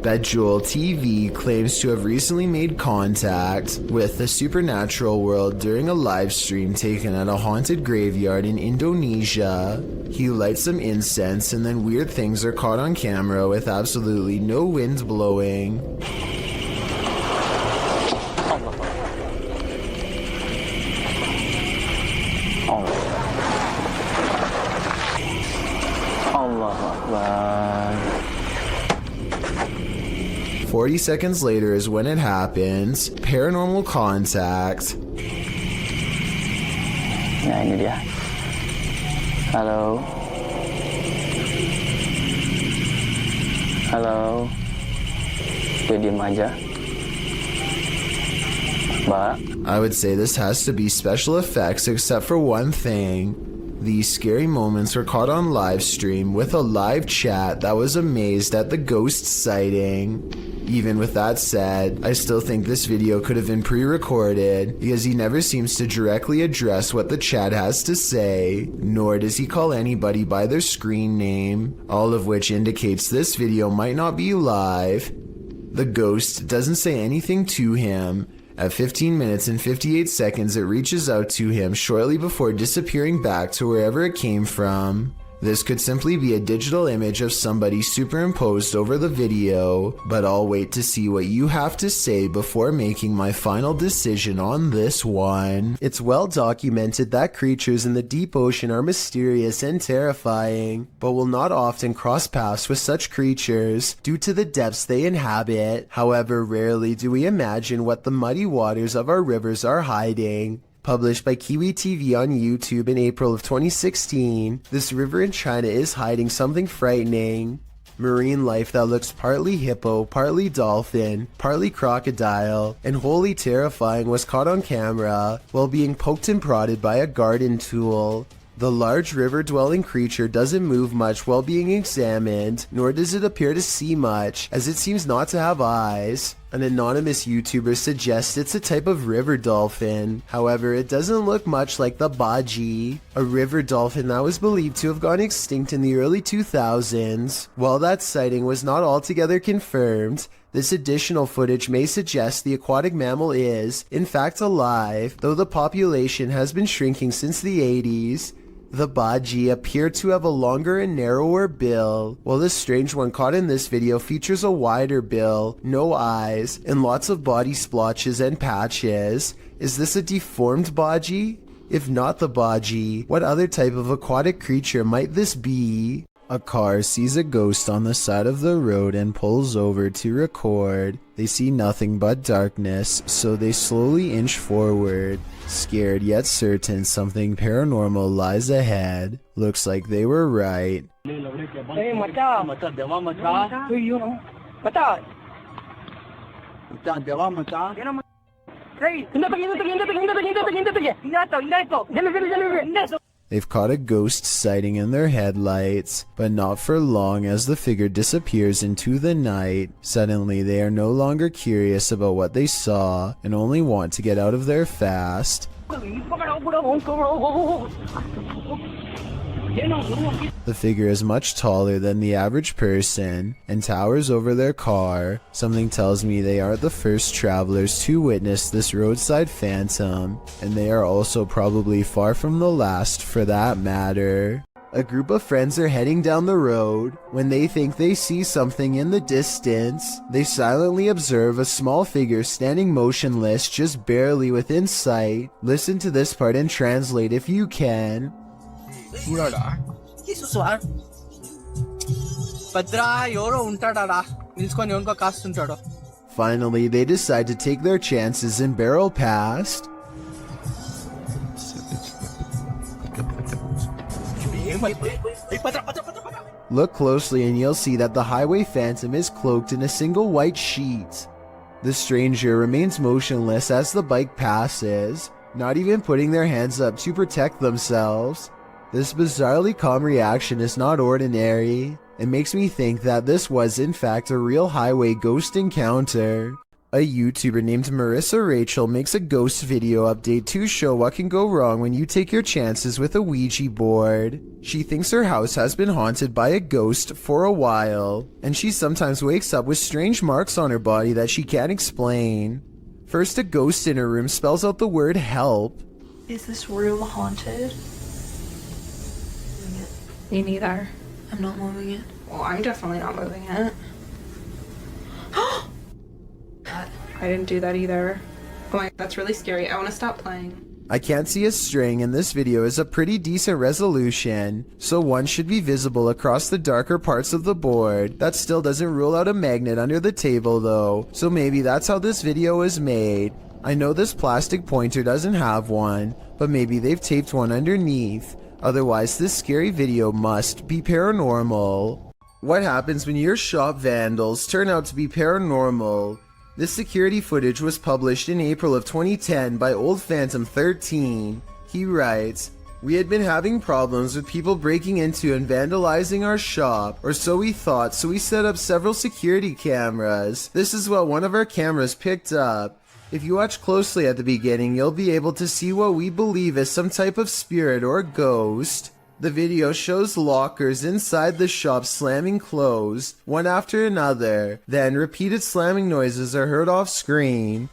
that Joel TV claims to have recently made contact with the supernatural world during a live stream taken at a haunted graveyard in Indonesia. He lights some incense and then weird things are caught on camera with absolutely no wind blowing. Allah Akbar. 40 seconds later is when it happens. Paranormal contact. Nah, ini dia. Halo. Halo. Dia diem aja. Mbak. I would say this has to be special effects except for one thing. These scary moments were caught on live stream with a live chat that was amazed at the ghost sighting. Even with that said, I still think this video could have been pre-recorded because he never seems to directly address what the chat has to say, nor does he call anybody by their screen name, all of which indicates this video might not be live. The ghost doesn't say anything to him. At 15 minutes and 58 seconds, it reaches out to him shortly before disappearing back to wherever it came from. This could simply be a digital image of somebody superimposed over the video, but I'll wait to see what you have to say before making my final decision on this one. It's well documented that creatures in the deep ocean are mysterious and terrifying, but will not often cross paths with such creatures due to the depths they inhabit. However, rarely do we imagine what the muddy waters of our rivers are hiding. Published by Kiwi TV on YouTube in April of 2016, this river in China is hiding something frightening. Marine life that looks partly hippo, partly dolphin, partly crocodile, and wholly terrifying was caught on camera while being poked and prodded by a garden tool. The large river-dwelling creature doesn't move much while being examined, nor does it appear to see much, as it seems not to have eyes. An anonymous YouTuber suggests it's a type of river dolphin. However, it doesn't look much like the baji, a river dolphin that was believed to have gone extinct in the early 2000s. While that sighting was not altogether confirmed, this additional footage may suggest the aquatic mammal is, in fact, alive, though the population has been shrinking since the 80s. The baji appear to have a longer and narrower bill, while the strange one caught in this video features a wider bill, no eyes, and lots of body splotches and patches. Is this a deformed baji? If not the baji, what other type of aquatic creature might this be? A car sees a ghost on the side of the road and pulls over to record. They see nothing but darkness, so they slowly inch forward. Scared yet certain something paranormal lies ahead. Looks like they were right. They've caught a ghost sighting in their headlights, but not for long as the figure disappears into the night. Suddenly, they are no longer curious about what they saw and only want to get out of there fast. The figure is much taller than the average person and towers over their car. Something tells me they aren't the first travelers to witness this roadside phantom, and they are also probably far from the last for that matter. A group of friends are heading down the road when they think they see something in the distance. They silently observe a small figure standing motionless just barely within sight. Listen to this part and translate if you can. Finally, they decide to take their chances and barrel past. Look closely and you'll see that the highway phantom is cloaked in a single white sheet. The stranger remains motionless as the bike passes, not even putting their hands up to protect themselves. This bizarrely calm reaction is not ordinary. It makes me think that this was in fact a real highway ghost encounter. A YouTuber named Marissa Rachel makes a ghost video update to show what can go wrong when you take your chances with a Ouija board. She thinks her house has been haunted by a ghost for a while, and she sometimes wakes up with strange marks on her body that she can't explain. First, a ghost in her room spells out the word help. Is this room haunted? Me neither. I'm not moving it. Well, I'm definitely not moving it. I didn't do that either. Oh my, that's really scary. I want to stop playing. I can't see a string, and this video is a pretty decent resolution, so one should be visible across the darker parts of the board. That still doesn't rule out a magnet under the table though, so maybe that's how this video was made. I know this plastic pointer doesn't have one, but maybe they've taped one underneath. Otherwise, this scary video must be paranormal. What happens when your shop vandals turn out to be paranormal? This security footage was published in April of 2010 by Old Phantom 13. He writes, "We had been having problems with people breaking into and vandalizing our shop, or so we thought, so we set up several security cameras. This is what one of our cameras picked up. If you watch closely at the beginning, you'll be able to see what we believe is some type of spirit or ghost. The video shows lockers inside the shop slamming closed, one after another. Then repeated slamming noises are heard off screen.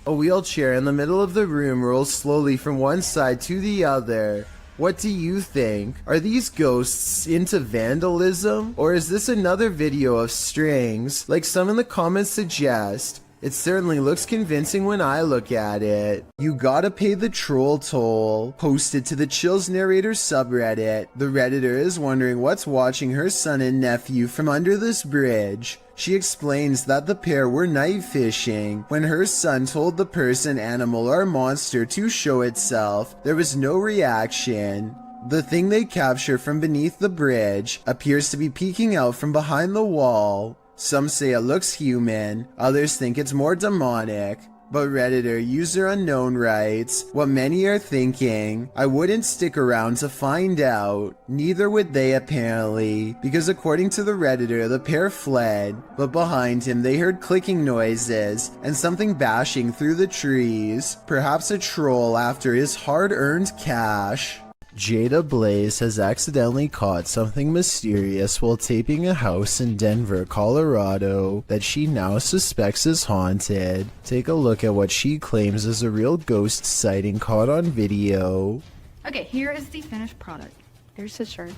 A wheelchair in the middle of the room rolls slowly from one side to the other. What do you think? Are these ghosts into vandalism? Or is this another video of strings, like some in the comments suggest? It certainly looks convincing when I look at it. You gotta pay the troll toll." Posted to the Chills Narrator subreddit. The Redditor is wondering what's watching her son and nephew from under this bridge. She explains that the pair were night fishing. When her son told the person, animal, or monster to show itself, there was no reaction. The thing they capture from beneath the bridge appears to be peeking out from behind the wall. Some say it looks human, others think it's more demonic. But Redditor user unknown writes, "What many are thinking, I wouldn't stick around to find out." Neither would they apparently, because according to the Redditor, the pair fled, but behind him they heard clicking noises and something bashing through the trees. Perhaps a troll after his hard-earned cash. Jada Blaze has accidentally caught something mysterious while taping a house in Denver, Colorado that she now suspects is haunted. Take a look at what she claims is a real ghost sighting caught on video. Okay, here is the finished product. Here's the shirt.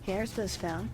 Here's this phone.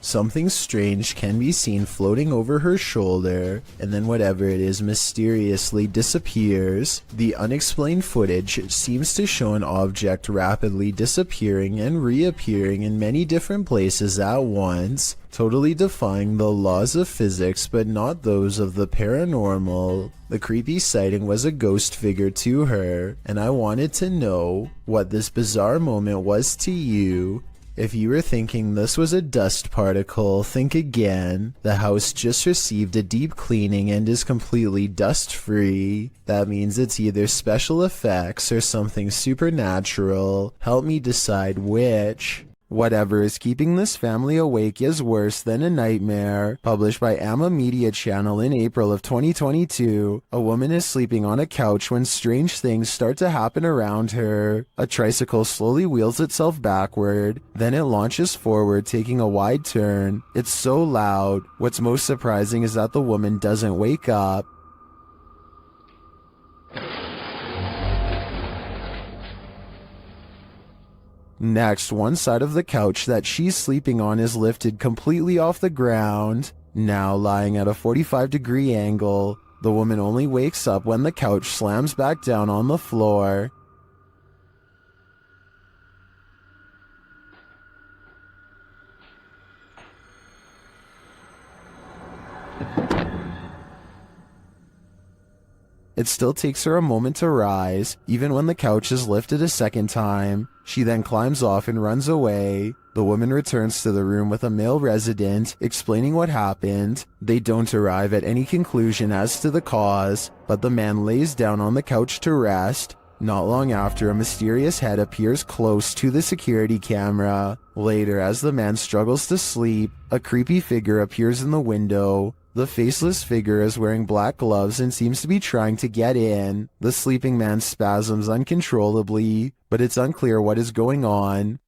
Something strange can be seen floating over her shoulder, and then whatever it is mysteriously disappears. The unexplained footage seems to show an object rapidly disappearing and reappearing in many different places at once, totally defying the laws of physics but not those of the paranormal. The creepy sighting was a ghost figure to her, and I wanted to know what this bizarre moment was to you. If you were thinking this was a dust particle, think again. The house just received a deep cleaning and is completely dust-free. That means it's either special effects or something supernatural. Help me decide which. Whatever is keeping this family awake is worse than a nightmare. Published by Amma Media Channel in April of 2022. A woman is sleeping on a couch when strange things start to happen around her. A tricycle slowly wheels itself backward, then it launches forward, taking a wide turn. It's so loud. What's most surprising is that the woman doesn't wake up. Next, one side of the couch that she's sleeping on is lifted completely off the ground, now lying at a 45-degree angle. The woman only wakes up when the couch slams back down on the floor. It still takes her a moment to rise, even when the couch is lifted a second time. She then climbs off and runs away. The woman returns to the room with a male resident, explaining what happened. They don't arrive at any conclusion as to the cause, but the man lays down on the couch to rest. Not long after, a mysterious head appears close to the security camera. Later, as the man struggles to sleep, a creepy figure appears in the window. The faceless figure is wearing black gloves and seems to be trying to get in. The sleeping man spasms uncontrollably, but it's unclear what is going on.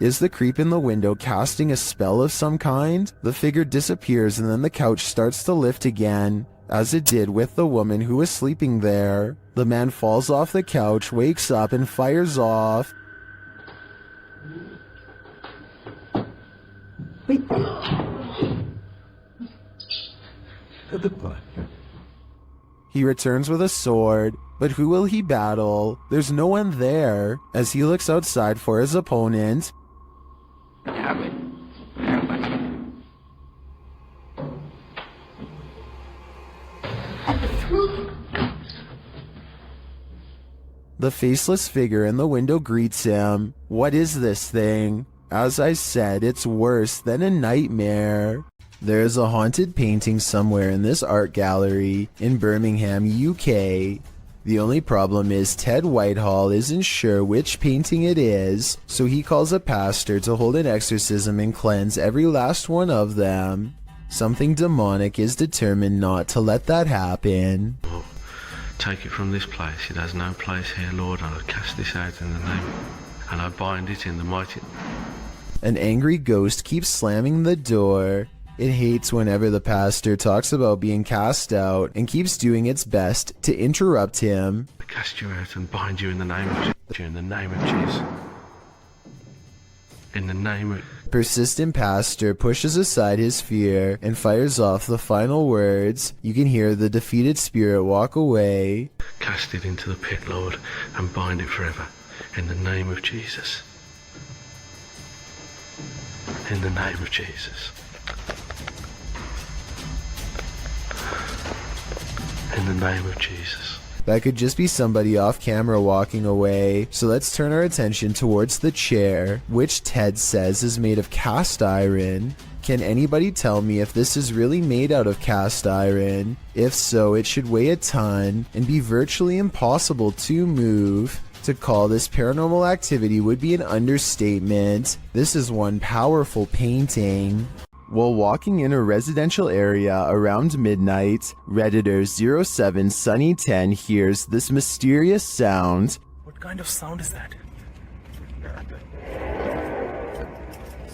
Is the creep in the window casting a spell of some kind? The figure disappears and then the couch starts to lift again, as it did with the woman who was sleeping there. The man falls off the couch, wakes up, and fires off. He returns with a sword, but who will he battle? There's no one there. As he looks outside for his opponent, the faceless figure in the window greets him. What is this thing? As I said, it's worse than a nightmare. There's a haunted painting somewhere in this art gallery in Birmingham, UK. The only problem is Ted Whitehall isn't sure which painting it is, so he calls a pastor to hold an exorcism and cleanse every last one of them. Something demonic is determined not to let that happen. Take it from this place. It has no place here, Lord. I cast this out in the name, and I bind it in the mighty... An angry ghost keeps slamming the door. It hates whenever the pastor talks about being cast out and keeps doing its best to interrupt him. I cast you out and bind you in the name of Jesus. In the name of Jesus. In the name of... Persistent pastor pushes aside his fear and fires off the final words. You can hear the defeated spirit walk away. Cast it into the pit, Lord, and bind it forever. In the name of Jesus. In the name of Jesus. In the name of Jesus. That could just be somebody off camera walking away, so let's turn our attention towards the chair, which Ted says is made of cast iron. Can anybody tell me if this is really made out of cast iron? If so, it should weigh a ton and be virtually impossible to move. To call this paranormal activity would be an understatement. This is one powerful painting. While walking in a residential area around midnight, Redditor 07 Sunny 10 hears this mysterious sound. What kind of sound is that?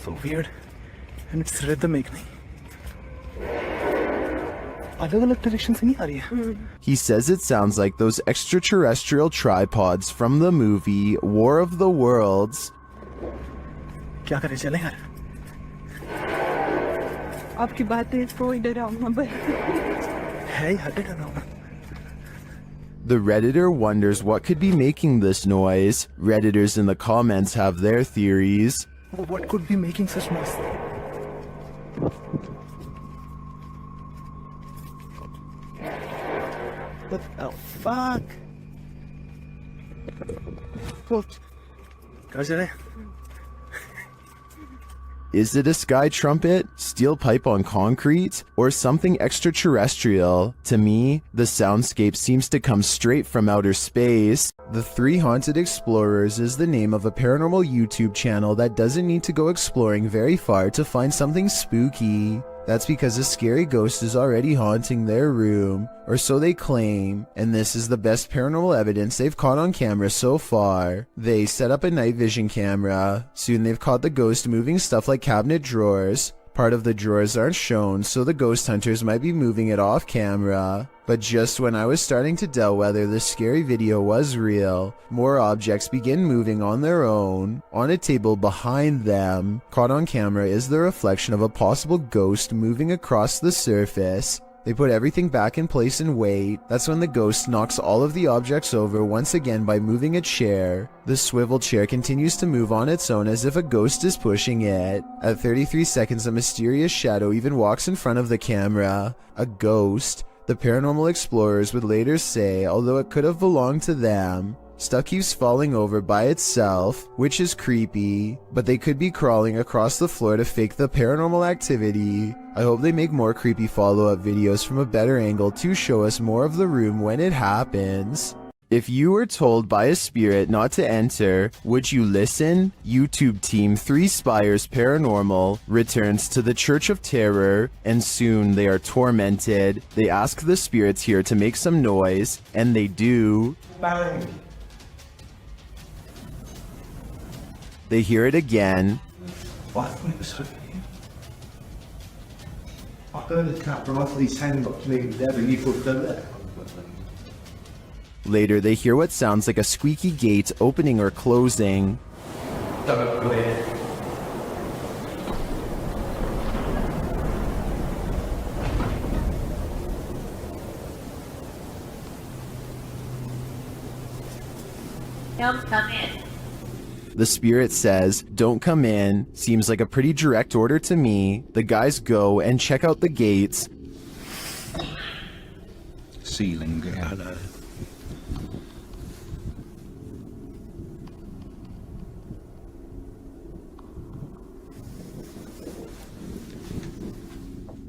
So weird. And it's rhythmic. अलग-अलग direction से नहीं आ रही है. He says it sounds like those extraterrestrial tripods from the movie War of the Worlds. क्या करें चलें यार? आपकी बातें कोई डरावना बन है यार डरावना. The Redditor wonders what could be making this noise. Redditors in the comments have their theories. What could be making such noise? What the fuck? What? कहाँ जा रहे हैं? Is it a sky trumpet, steel pipe on concrete, or something extraterrestrial? To me, the soundscape seems to come straight from outer space. The Three Haunted Explorers is the name of a paranormal YouTube channel that doesn't need to go exploring very far to find something spooky. That's because a scary ghost is already haunting their room, or so they claim, and this is the best paranormal evidence they've caught on camera so far. They set up a night vision camera. Soon they've caught the ghost moving stuff like cabinet drawers. Part of the drawers aren't shown, so the ghost hunters might be moving it off camera. But just when I was starting to doubt whether this scary video was real, more objects begin moving on their own. On a table behind them, caught on camera is the reflection of a possible ghost moving across the surface. They put everything back in place and wait. That's when the ghost knocks all of the objects over once again by moving a chair. The swivel chair continues to move on its own as if a ghost is pushing it. At 33 seconds, a mysterious shadow even walks in front of the camera. A ghost. The paranormal explorers would later say, although it could have belonged to them. Stuff keeps falling over by itself, which is creepy, but they could be crawling across the floor to fake the paranormal activity. I hope they make more creepy follow-up videos from a better angle to show us more of the room when it happens. If you were told by a spirit not to enter, would you listen? YouTube team 3 Spires Paranormal returns to the Church of Terror, and soon they are tormented. They ask the spirits here to make some noise, and they do. Bang. They hear it again. Later, they hear what sounds like a squeaky gate opening or closing. Don't come in. The spirit says, "Don't come in." Seems like a pretty direct order to me. The guys go and check out the gates. Ceiling again.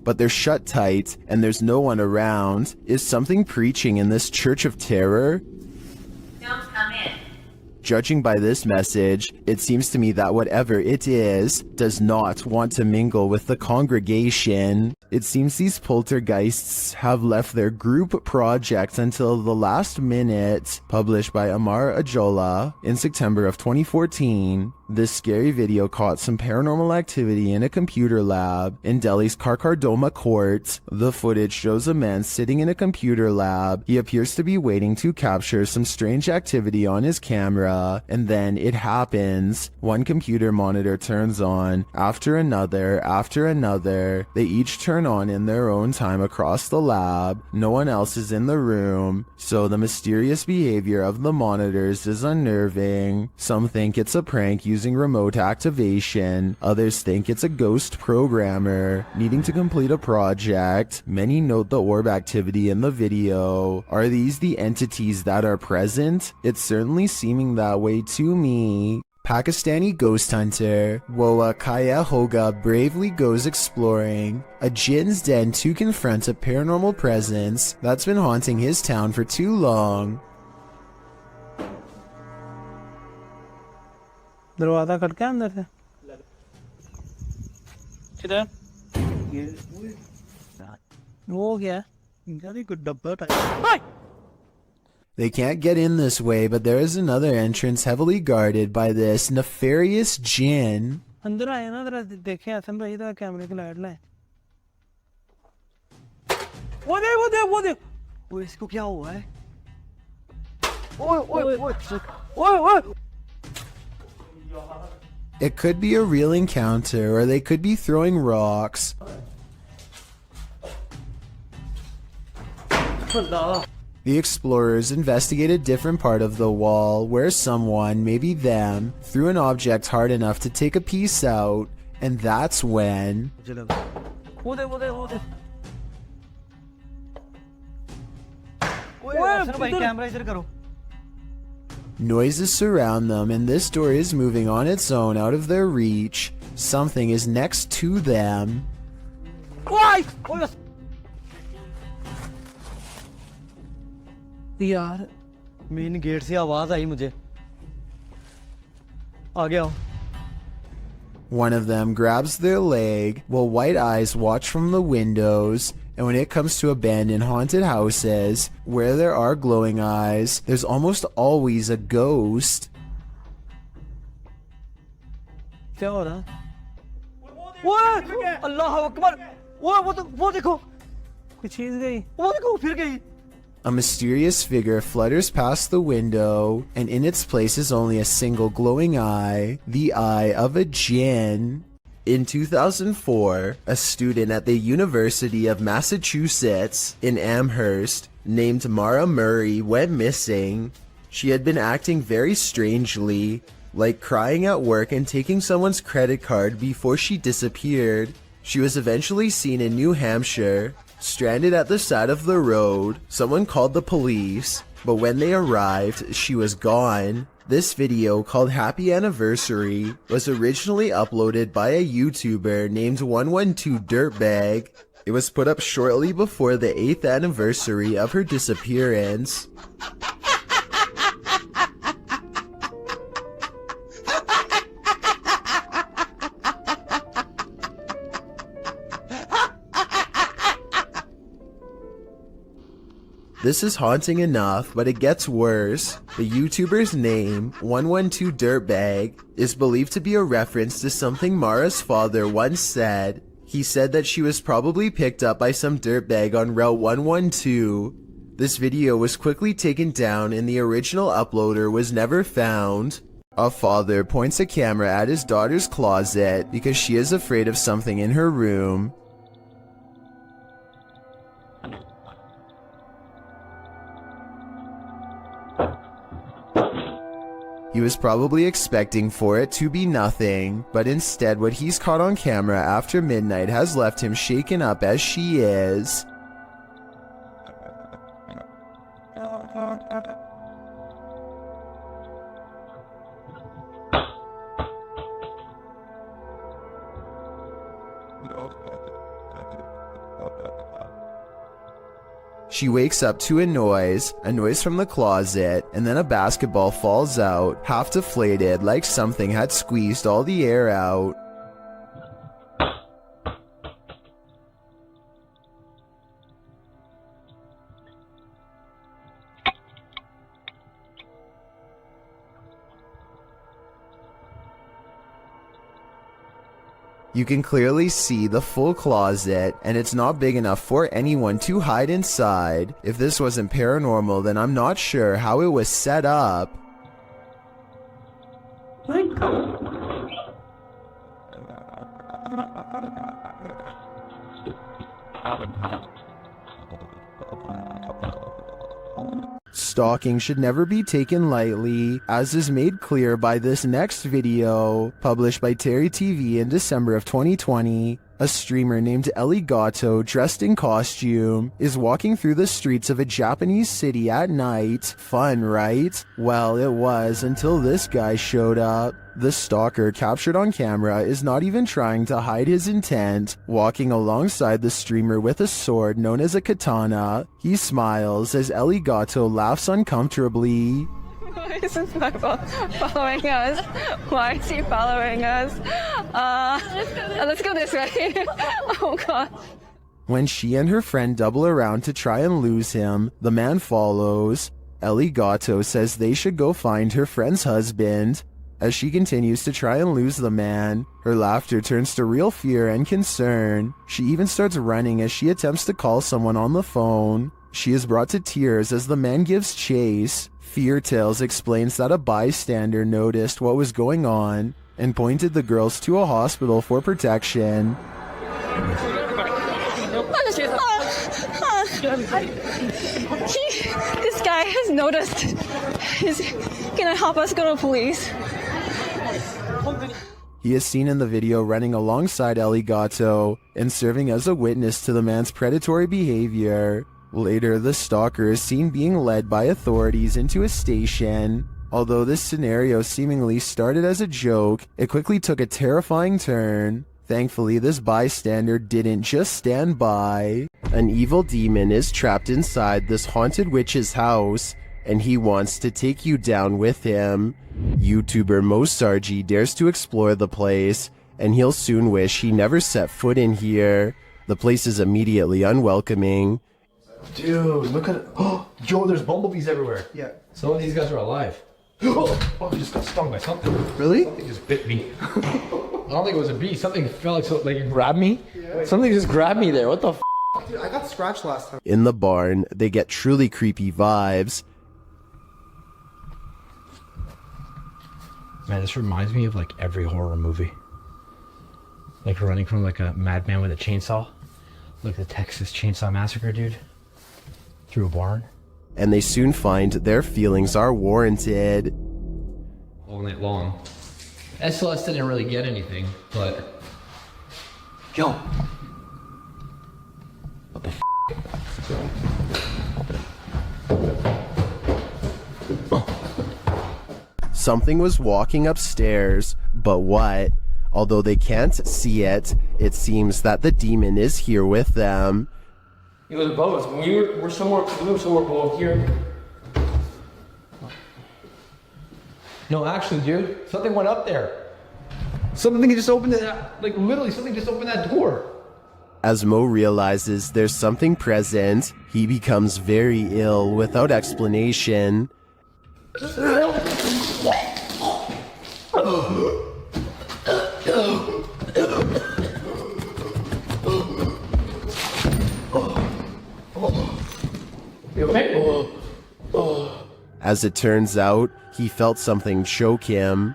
But they're shut tight and there's no one around. Is something preaching in this Church of Terror? Don't come in. Judging by this message, it seems to me that whatever it is does not want to mingle with the congregation. It seems these poltergeists have left their group project until the last minute. Published by Amar Ajola in September of 2014. This scary video caught some paranormal activity in a computer lab in Delhi's Karkardoma court. The footage shows a man sitting in a computer lab. He appears to be waiting to capture some strange activity on his camera, and then it happens. One computer monitor turns on, after another, after another. They each turn on in their own time across the lab. No one else is in the room, so the mysterious behavior of the monitors is unnerving. Some think it's a prank using remote activation. Others think it's a ghost programmer needing to complete a project. Many note the orb activity in the video. Are these the entities that are present? It's certainly seeming that way to me. Pakistani ghost hunter Woa Kaya Hoga bravely goes exploring a Jinn's den to confront a paranormal presence that's been haunting his town for too long. दरवाजा खटका अंदर से किधर वो क्या इनका कुछ डब्बा type They can't get in this way, but there is another entrance heavily guarded by this nefarious Jinn. अंदर आए ना जरा देखें हसन भाई तो कैमरे की लाइट लाए वो देख वो इसको क्या हुआ है ओए It could be a real encounter, or they could be throwing rocks. The explorers investigate a different part of the wall where someone, maybe them, threw an object hard enough to take a piece out, and that's when... Noises surround them, and this door is moving on its own out of their reach. Something is next to them. यार main gate से आवाज आई मुझे आ गया One of them grabs their leg while white eyes watch from the windows. And when it comes to abandoned haunted houses where there are glowing eyes, there's almost always a ghost. क्या हो रहा वो अल्लाह अकबर वो देखो कोई चीज गई वो देखो फिर गई A mysterious figure flutters past the window, and in its place is only a single glowing eye, the eye of a Jinn. In 2004, a student at the University of Massachusetts in Amherst named Mara Murray went missing. She had been acting very strangely, like crying at work and taking someone's credit card before she disappeared. She was eventually seen in New Hampshire, stranded at the side of the road. Someone called the police, but when they arrived, she was gone. This video, called Happy Anniversary, was originally uploaded by a YouTuber named 112 Dirtbag. It was put up shortly before the 8th anniversary of her disappearance. This is haunting enough, but it gets worse. The YouTuber's name, 112 Dirtbag, is believed to be a reference to something Mara's father once said. He said that she was probably picked up by some dirtbag on Route 112. This video was quickly taken down and the original uploader was never found. A father points a camera at his daughter's closet because she is afraid of something in her room. He was probably expecting for it to be nothing, but instead what he's caught on camera after midnight has left him shaken up as she is. She wakes up to a noise from the closet, and then a basketball falls out, half deflated like something had squeezed all the air out. You can clearly see the full closet, and it's not big enough for anyone to hide inside. If this wasn't paranormal, then I'm not sure how it was set up. Stalking should never be taken lightly, as is made clear by this next video, published by Terry TV in December of 2020. A streamer named Ellie Gatto, dressed in costume, is walking through the streets of a Japanese city at night. Fun, right? Well, it was until this guy showed up. The stalker, captured on camera, is not even trying to hide his intent, walking alongside the streamer with a sword known as a katana. He smiles as Ellie Gatto laughs uncomfortably. Why is this guy following us? Why is he following us? Let's go this way. Oh god. When she and her friend double around to try and lose him, the man follows. Ellie Gatto says they should go find her friend's husband. As she continues to try and lose the man, her laughter turns to real fear and concern. She even starts running as she attempts to call someone on the phone. She is brought to tears as the man gives chase. Fear Tales explains that a bystander noticed what was going on and pointed the girls to a hospital for protection. This guy has noticed. He's gonna help us go to police. He is seen in the video running alongside Ellie Gatto and serving as a witness to the man's predatory behavior. Later, the stalker is seen being led by authorities into a station. Although this scenario seemingly started as a joke, it quickly took a terrifying turn. Thankfully, this bystander didn't just stand by. An evil demon is trapped inside this haunted witch's house, and he wants to take you down with him. YouTuber Mosargi dares to explore the place, and he'll soon wish he never set foot in here. The place is immediately unwelcoming. Dude, look at it. Oh, Joe, there's bumblebees everywhere. Yeah. Some of these guys are alive. Oh, I just got stung by something. Really? Something just bit me. I don't think it was a bee. Something felt like it grabbed me. Yeah. Something just grabbed me there. What the f? Dude, I got scratched last time. In the barn, they get truly creepy vibes. Man, this reminds me of like every horror movie. Like running from like a madman with a chainsaw. Like the Texas Chainsaw Massacre, dude. Through a barn. And they soon find their feelings are warranted. All night long. SLS didn't really get anything, but... Yo! What the f***? Something was walking upstairs, but what? Although they can't see it, it seems that the demon is here with them. It was above us. We were somewhere below here. No, actually, dude, something went up there. Something just opened it, like literally something just opened that door. As Mo realizes there's something present, he becomes very ill without explanation. As it turns out, he felt something choke him.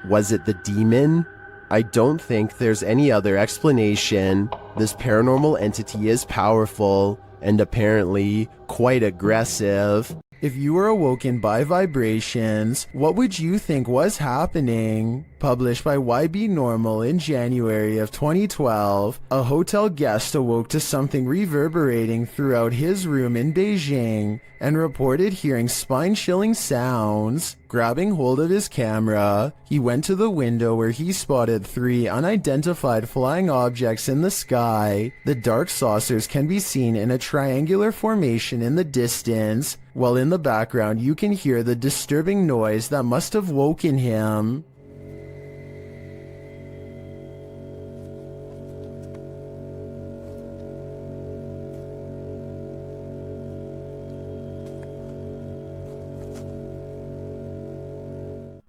Was it the demon? I don't think there's any other explanation. This paranormal entity is powerful and apparently quite aggressive. If you were awoken by vibrations, what would you think was happening? Published by YB Normal in January of 2012, a hotel guest awoke to something reverberating throughout his room in Beijing and reported hearing spine-chilling sounds. Grabbing hold of his camera, he went to the window where he spotted 3 unidentified flying objects in the sky. The dark saucers can be seen in a triangular formation in the distance, while in the background you can hear the disturbing noise that must have woken him.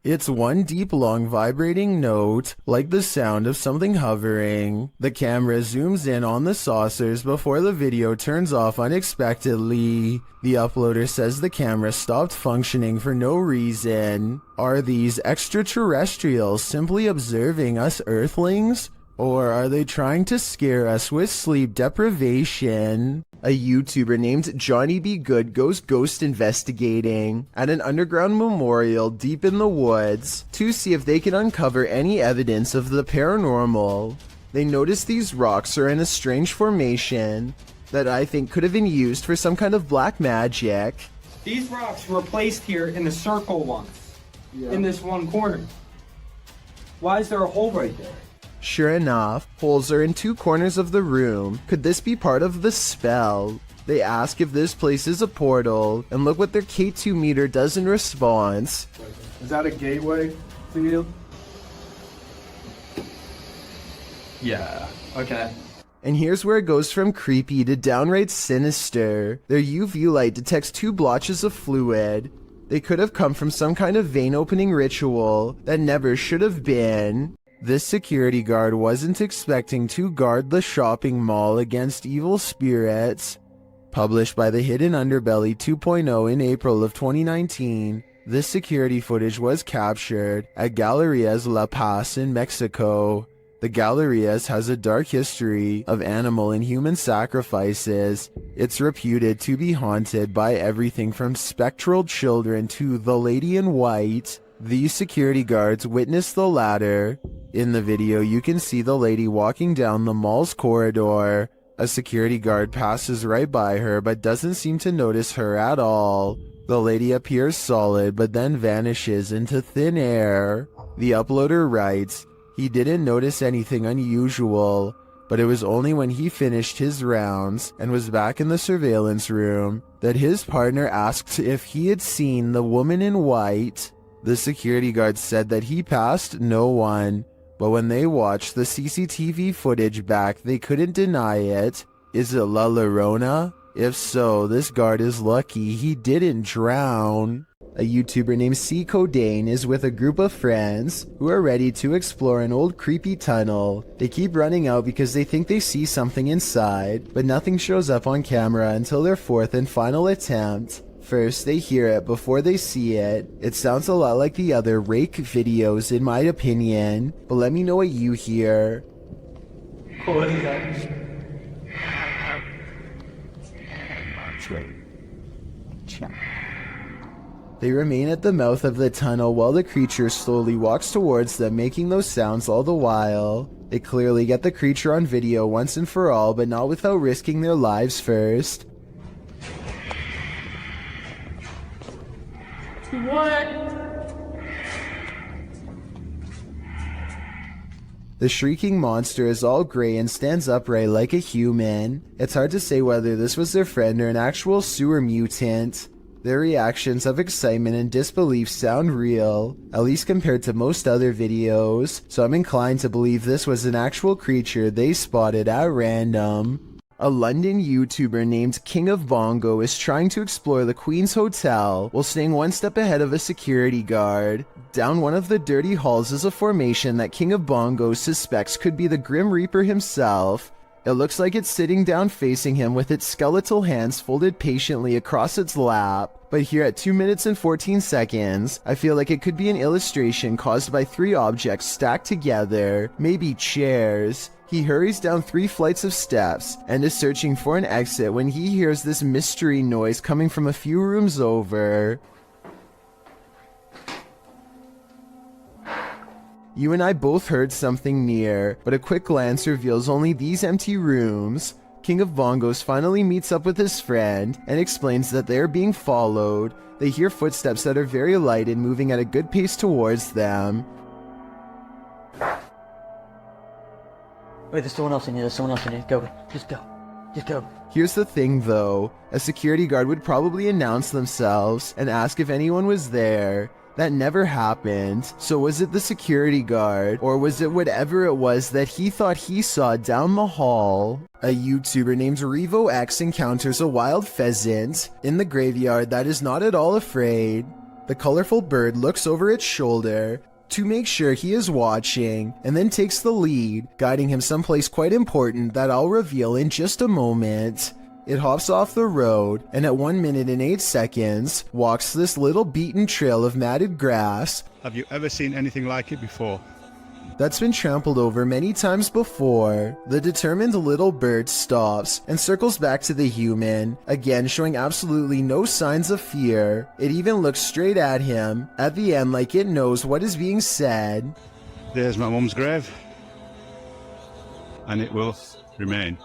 It's one deep, long, vibrating note, like the sound of something hovering. The camera zooms in on the saucers before the video turns off unexpectedly. The uploader says the camera stopped functioning for no reason. Are these extraterrestrials simply observing us Earthlings? Or are they trying to scare us with sleep deprivation? A YouTuber named Johnny B. Good goes ghost investigating at an underground memorial deep in the woods to see if they can uncover any evidence of the paranormal. They notice these rocks are in a strange formation that I think could have been used for some kind of black magic. These rocks were placed here in the circle once, in this one corner. Why is there a hole right there? Sure enough, holes are in 2 corners of the room. Could this be part of the spell? They ask if this place is a portal, and look what their K2 meter does in response. Is that a gateway to you? Yeah, okay. And here's where it goes from creepy to downright sinister. Their UV light detects 2 blotches of fluid. They could have come from some kind of vein opening ritual that never should have been. This security guard wasn't expecting to guard the shopping mall against evil spirits. Published by the Hidden Underbelly 2.0 in April of 2019, this security footage was captured at Galerías La Paz in Mexico. The Galerías has a dark history of animal and human sacrifices. It's reputed to be haunted by everything from spectral children to the Lady in White. These security guards witnessed the latter. In the video, you can see the lady walking down the mall's corridor. A security guard passes right by her but doesn't seem to notice her at all. The lady appears solid but then vanishes into thin air. The uploader writes, he didn't notice anything unusual, but it was only when he finished his rounds and was back in the surveillance room that his partner asked if he had seen the woman in white. The security guard said that he passed no one, but when they watched the CCTV footage back, they couldn't deny it. Is it La Llorona? If so, this guard is lucky he didn't drown. A YouTuber named C. Codain is with a group of friends who are ready to explore an old creepy tunnel. They keep running out because they think they see something inside, but nothing shows up on camera until their 4th and final attempt. First, they hear it before they see it. It sounds a lot like the other rake videos in my opinion, but let me know what you hear. They remain at the mouth of the tunnel while the creature slowly walks towards them, making those sounds all the while. They clearly get the creature on video once and for all, but not without risking their lives first. The shrieking monster is all grey and stands upright like a human. It's hard to say whether this was their friend or an actual sewer mutant. Their reactions of excitement and disbelief sound real, at least compared to most other videos, so I'm inclined to believe this was an actual creature they spotted at random. A London YouTuber named King of Bongo is trying to explore the Queen's Hotel while staying one step ahead of a security guard. Down one of the dirty halls is a formation that King of Bongo suspects could be the Grim Reaper himself. It looks like it's sitting down facing him with its skeletal hands folded patiently across its lap. But here at 2 minutes and 14 seconds, I feel like it could be an illustration caused by 3 objects stacked together, maybe chairs. He hurries down 3 flights of steps and is searching for an exit when he hears this mystery noise coming from a few rooms over. You and I both heard something near, but a quick glance reveals only these empty rooms. King of Bongos finally meets up with his friend and explains that they are being followed. They hear footsteps that are very light and moving at a good pace towards them. Wait, there's someone else in here, Go. Just go. Here's the thing though, a security guard would probably announce themselves and ask if anyone was there. That never happened, so was it the security guard, or was it whatever it was that he thought he saw down the hall? A YouTuber named RevoX encounters a wild pheasant in the graveyard that is not at all afraid. The colorful bird looks over its shoulder to make sure he is watching, and then takes the lead, guiding him someplace quite important that I'll reveal in just a moment. It hops off the road, and at 1 minute and 8 seconds, walks this little beaten trail of matted grass. Have you ever seen anything like it before? That's been trampled over many times before. The determined little bird stops and circles back to the human, again showing absolutely no signs of fear. It even looks straight at him, at the end like it knows what is being said. There's my mum's grave, and it will remain,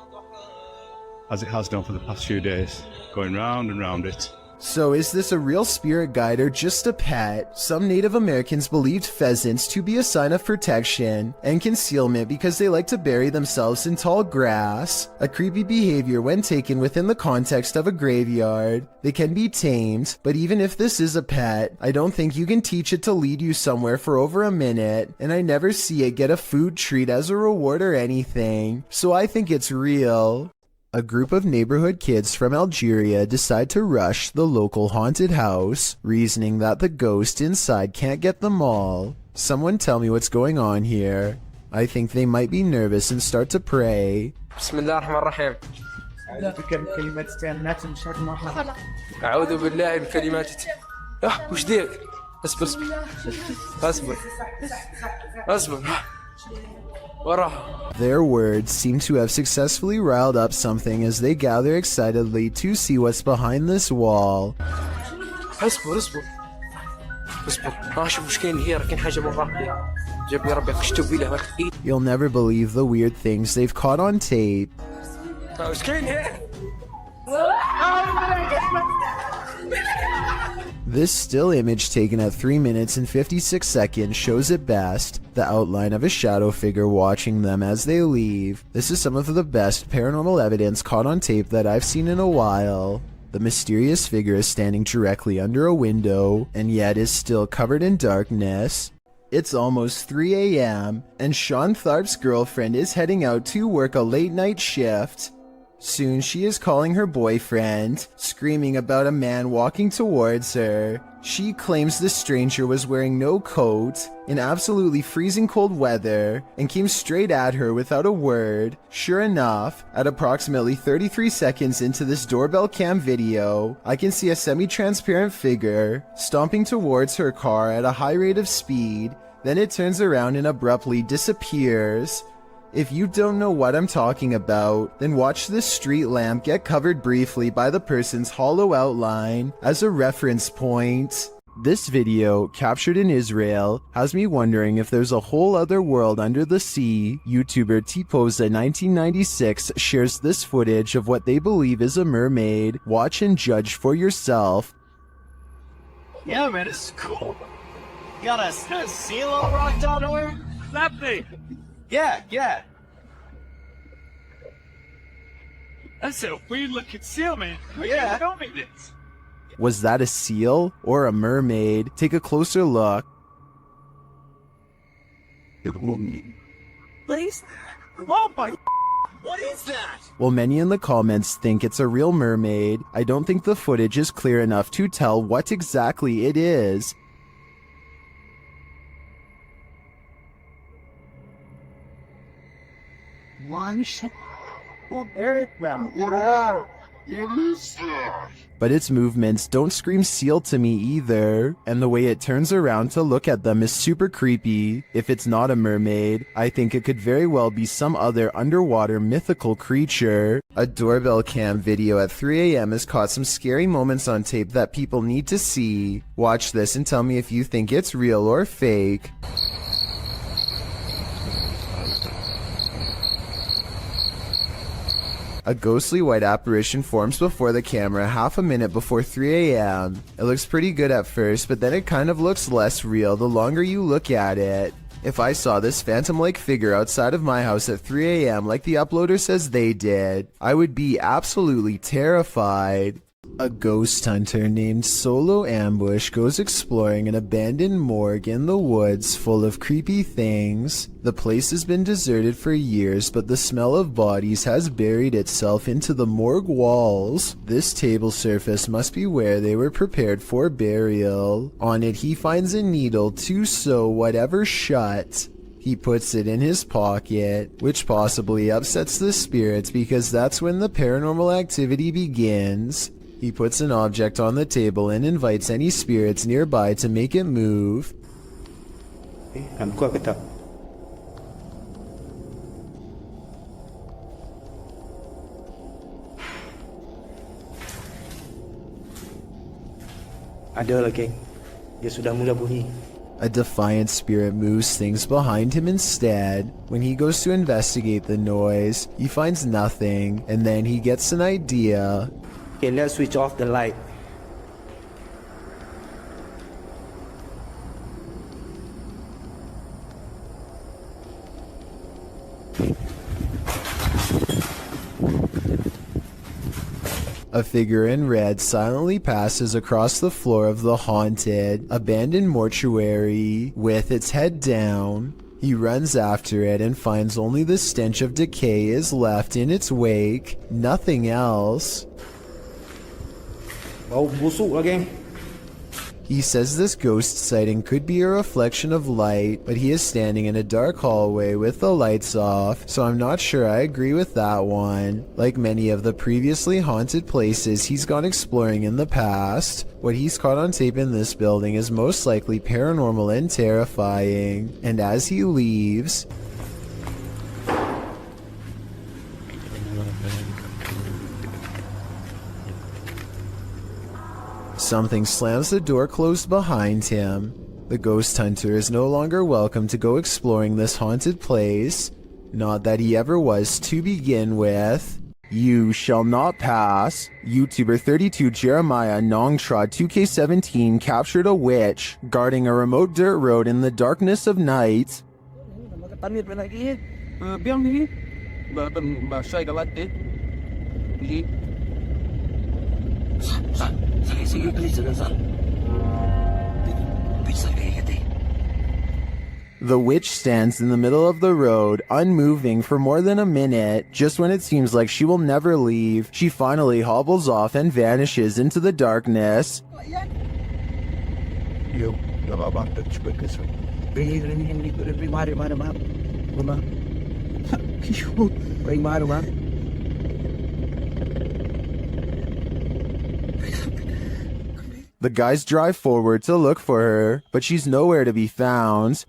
as it has done for the past few days, going round and round it. So is this a real spirit guide or just a pet? Some Native Americans believed pheasants to be a sign of protection and concealment because they like to bury themselves in tall grass. A creepy behavior when taken within the context of a graveyard. They can be tamed, but even if this is a pet, I don't think you can teach it to lead you somewhere for over a minute, and I never see it get a food treat as a reward or anything, so I think it's real. A group of neighborhood kids from Algeria decide to rush the local haunted house, reasoning that the ghost inside can't get them all. Someone tell me what's going on here. I think they might be nervous and start to pray. Bismillahirrahmanirrahim. أعوذ بالله من كلمات وش ديك؟ اصبر Their words seem to have successfully riled up something as they gather excitedly to see what's behind this wall. You'll never believe the weird things they've caught on tape. This still image taken at 3 minutes and 56 seconds shows it best, the outline of a shadow figure watching them as they leave. This is some of the best paranormal evidence caught on tape that I've seen in a while. The mysterious figure is standing directly under a window, and yet is still covered in darkness. It's almost 3 a.m., and Sean Tharp's girlfriend is heading out to work a late night shift. Soon she is calling her boyfriend, screaming about a man walking towards her. She claims the stranger was wearing no coat, in absolutely freezing cold weather, and came straight at her without a word. Sure enough, at approximately 33 seconds into this doorbell cam video, I can see a semi-transparent figure stomping towards her car at a high rate of speed. Then it turns around and abruptly disappears. If you don't know what I'm talking about, then watch this street lamp get covered briefly by the person's hollow outline as a reference point. This video, captured in Israel, has me wondering if there's a whole other world under the sea. YouTuber Tpoza1996 shares this footage of what they believe is a mermaid. Watch and judge for yourself. Yeah, man, it's cool. You got a seal all rocked out nowhere? That thing. Yeah. That's a weird looking seal, man. Yeah. Tell me this. Was that a seal or a mermaid? Take a closer look. Please? Oh my, what is that? While many in the comments think it's a real mermaid, I don't think the footage is clear enough to tell what exactly it is. But its movements don't scream seal to me either, and the way it turns around to look at them is super creepy. If it's not a mermaid, I think it could very well be some other underwater mythical creature. A doorbell cam video at 3 a.m. has caught some scary moments on tape that people need to see. Watch this and tell me if you think it's real or fake. A ghostly white apparition forms before the camera half a minute before 3 a.m. It looks pretty good at first, but then it kind of looks less real the longer you look at it. If I saw this phantom-like figure outside of my house at 3 a.m. like the uploader says they did, I would be absolutely terrified. A ghost hunter named Solo Ambush goes exploring an abandoned morgue in the woods full of creepy things. The place has been deserted for years, but the smell of bodies has buried itself into the morgue walls. This table surface must be where they were prepared for burial. On it he finds a needle to sew whatever shut. He puts it in his pocket, which possibly upsets the spirits because that's when the paranormal activity begins. He puts an object on the table and invites any spirits nearby to make it move. Ada lagi. Dia sudah mula bunyi. A defiant spirit moves things behind him instead. When he goes to investigate the noise, he finds nothing, and then he gets an idea. Okay, let's switch off the light. A figure in red silently passes across the floor of the haunted, abandoned mortuary with its head down. He runs after it and finds only the stench of decay is left in its wake, nothing else. He says this ghost sighting could be a reflection of light, but he is standing in a dark hallway with the lights off, so I'm not sure I agree with that one. Like many of the previously haunted places he's gone exploring in the past, what he's caught on tape in this building is most likely paranormal and terrifying. And as he leaves, something slams the door closed behind him. The ghost hunter is no longer welcome to go exploring this haunted place. Not that he ever was to begin with. You shall not pass. YouTuber 32 Jeremiah Nongtrod 2K17 captured a witch guarding a remote dirt road in the darkness of night. The witch stands in the middle of the road, unmoving for more than a minute. Just when it seems like she will never leave, she finally hobbles off and vanishes into the darkness. The guys drive forward to look for her, but she's nowhere to be found.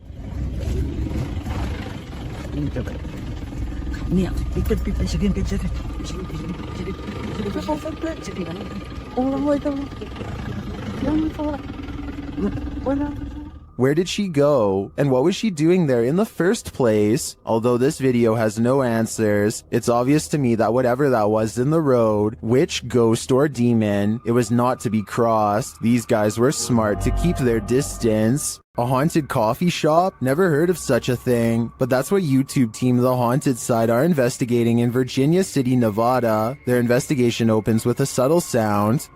Where did she go? And what was she doing there in the first place? Although this video has no answers, it's obvious to me that whatever that was in the road, witch, ghost, or demon, it was not to be crossed. These guys were smart to keep their distance. A haunted coffee shop? Never heard of such a thing. But that's what YouTube team The Haunted Side are investigating in Virginia City, Nevada. Their investigation opens with a subtle sound.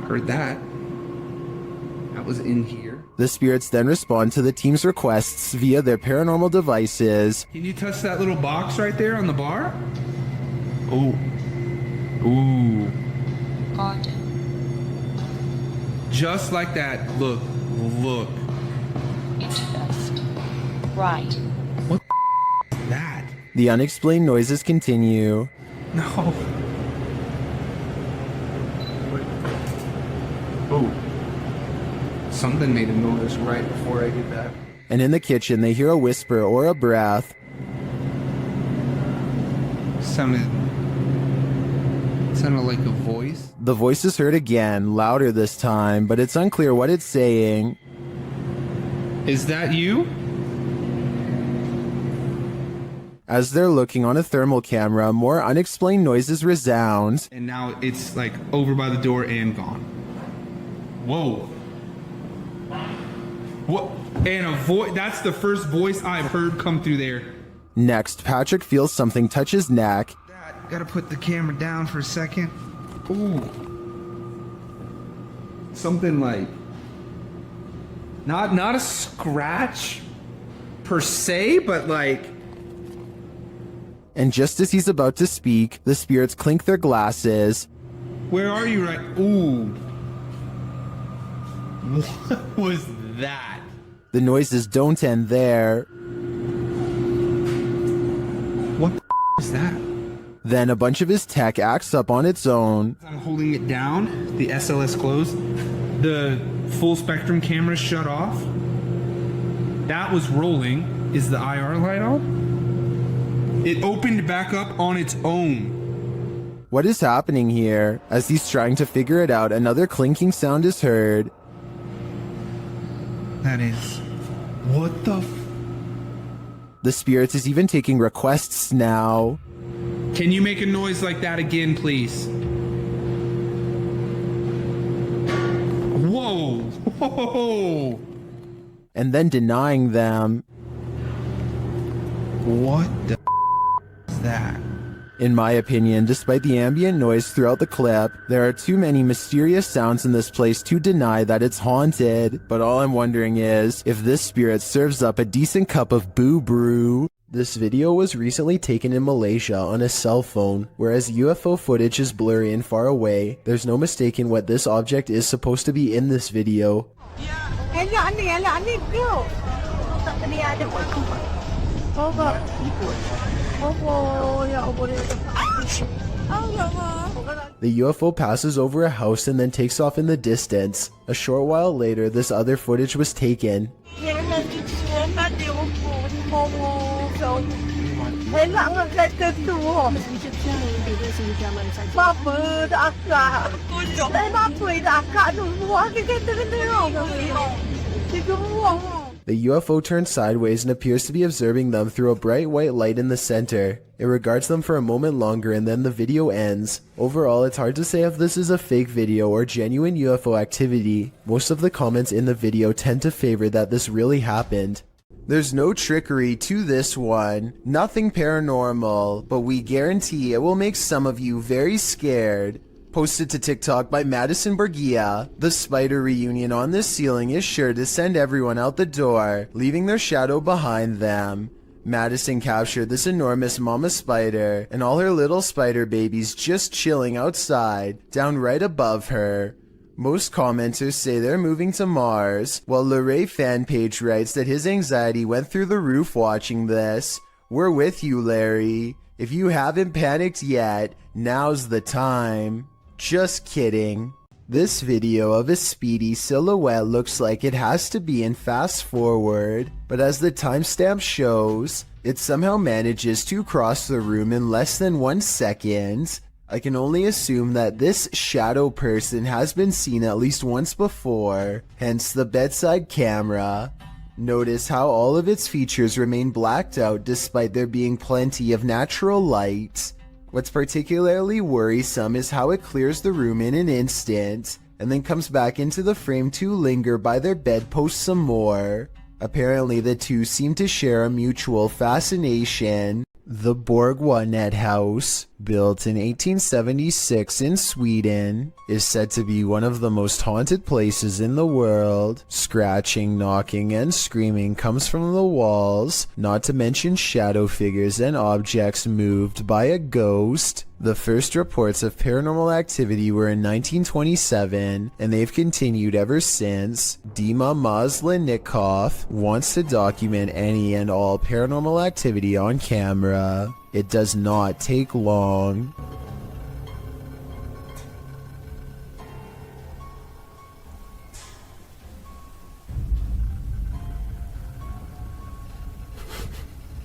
Heard that. That was in here. The spirits then respond to the team's requests via their paranormal devices. Can you touch that little box right there on the bar? Oh. Ooh. Haunted. Just like that. Look. Look. Just right. What is that? The unexplained noises continue. No. Oh. Something made a noise right before I did that. And in the kitchen, they hear a whisper or a breath. Sounded like a voice. The voice is heard again, louder this time, but it's unclear what it's saying. Is that you? As they're looking on a thermal camera, more unexplained noises resound. And now it's like over by the door and gone. Whoa. What? And a voice, that's the first voice I've heard come through there. Next, Patrick feels something touch his neck. Gotta put the camera down for a second. Ooh. Something like, not a scratch per se, but like. And just as he's about to speak, the spirits clink their glasses. Where are you right? Ooh. What was that? The noises don't end there. What the is that? Then a bunch of his tech acts up on its own. I'm holding it down, the SLS closed, the full spectrum camera shut off. That was rolling. Is the IR light on? It opened back up on its own. What is happening here? As he's trying to figure it out, another clinking sound is heard. That is... What the The spirits is even taking requests now. Can you make a noise like that again, please? Whoa! Whoa! And then denying them. What the is that? In my opinion, despite the ambient noise throughout the clip, there are too many mysterious sounds in this place to deny that it's haunted. But all I'm wondering is, if this spirit serves up a decent cup of boo brew. This video was recently taken in Malaysia on a cell phone. Whereas UFO footage is blurry and far away, there's no mistaking what this object is supposed to be in this video. The UFO passes over a house and then takes off in the distance. A short while later, this other footage was taken. The UFO turns sideways and appears to be observing them through a bright white light in the center. It regards them for a moment longer and then the video ends. Overall, it's hard to say if this is a fake video or genuine UFO activity. Most of the comments in the video tend to favor that this really happened. There's no trickery to this one, nothing paranormal, but we guarantee it will make some of you very scared. Posted to TikTok by Madison Bergia, the spider reunion on this ceiling is sure to send everyone out the door, leaving their shadow behind them. Madison captured this enormous mama spider and all her little spider babies just chilling outside, down right above her. Most commenters say they're moving to Mars, while Luray fan page writes that his anxiety went through the roof watching this. We're with you, Larry. If you haven't panicked yet, now's the time. Just kidding. This video of a Speedy silhouette looks like it has to be in fast forward, but as the timestamp shows, it somehow manages to cross the room in less than 1 second. I can only assume that this shadow person has been seen at least once before, hence the bedside camera. Notice how all of its features remain blacked out despite there being plenty of natural light. What's particularly worrisome is how it clears the room in an instant, and then comes back into the frame to linger by their bedpost some more. Apparently the two seem to share a mutual fascination. The Borgwanet house, built in 1876 in Sweden, is said to be one of the most haunted places in the world. Scratching, knocking, and screaming comes from the walls, not to mention shadow figures and objects moved by a ghost. The first reports of paranormal activity were in 1927, and they've continued ever since. Dima Maslenikov wants to document any and all paranormal activity on camera. It does not take long.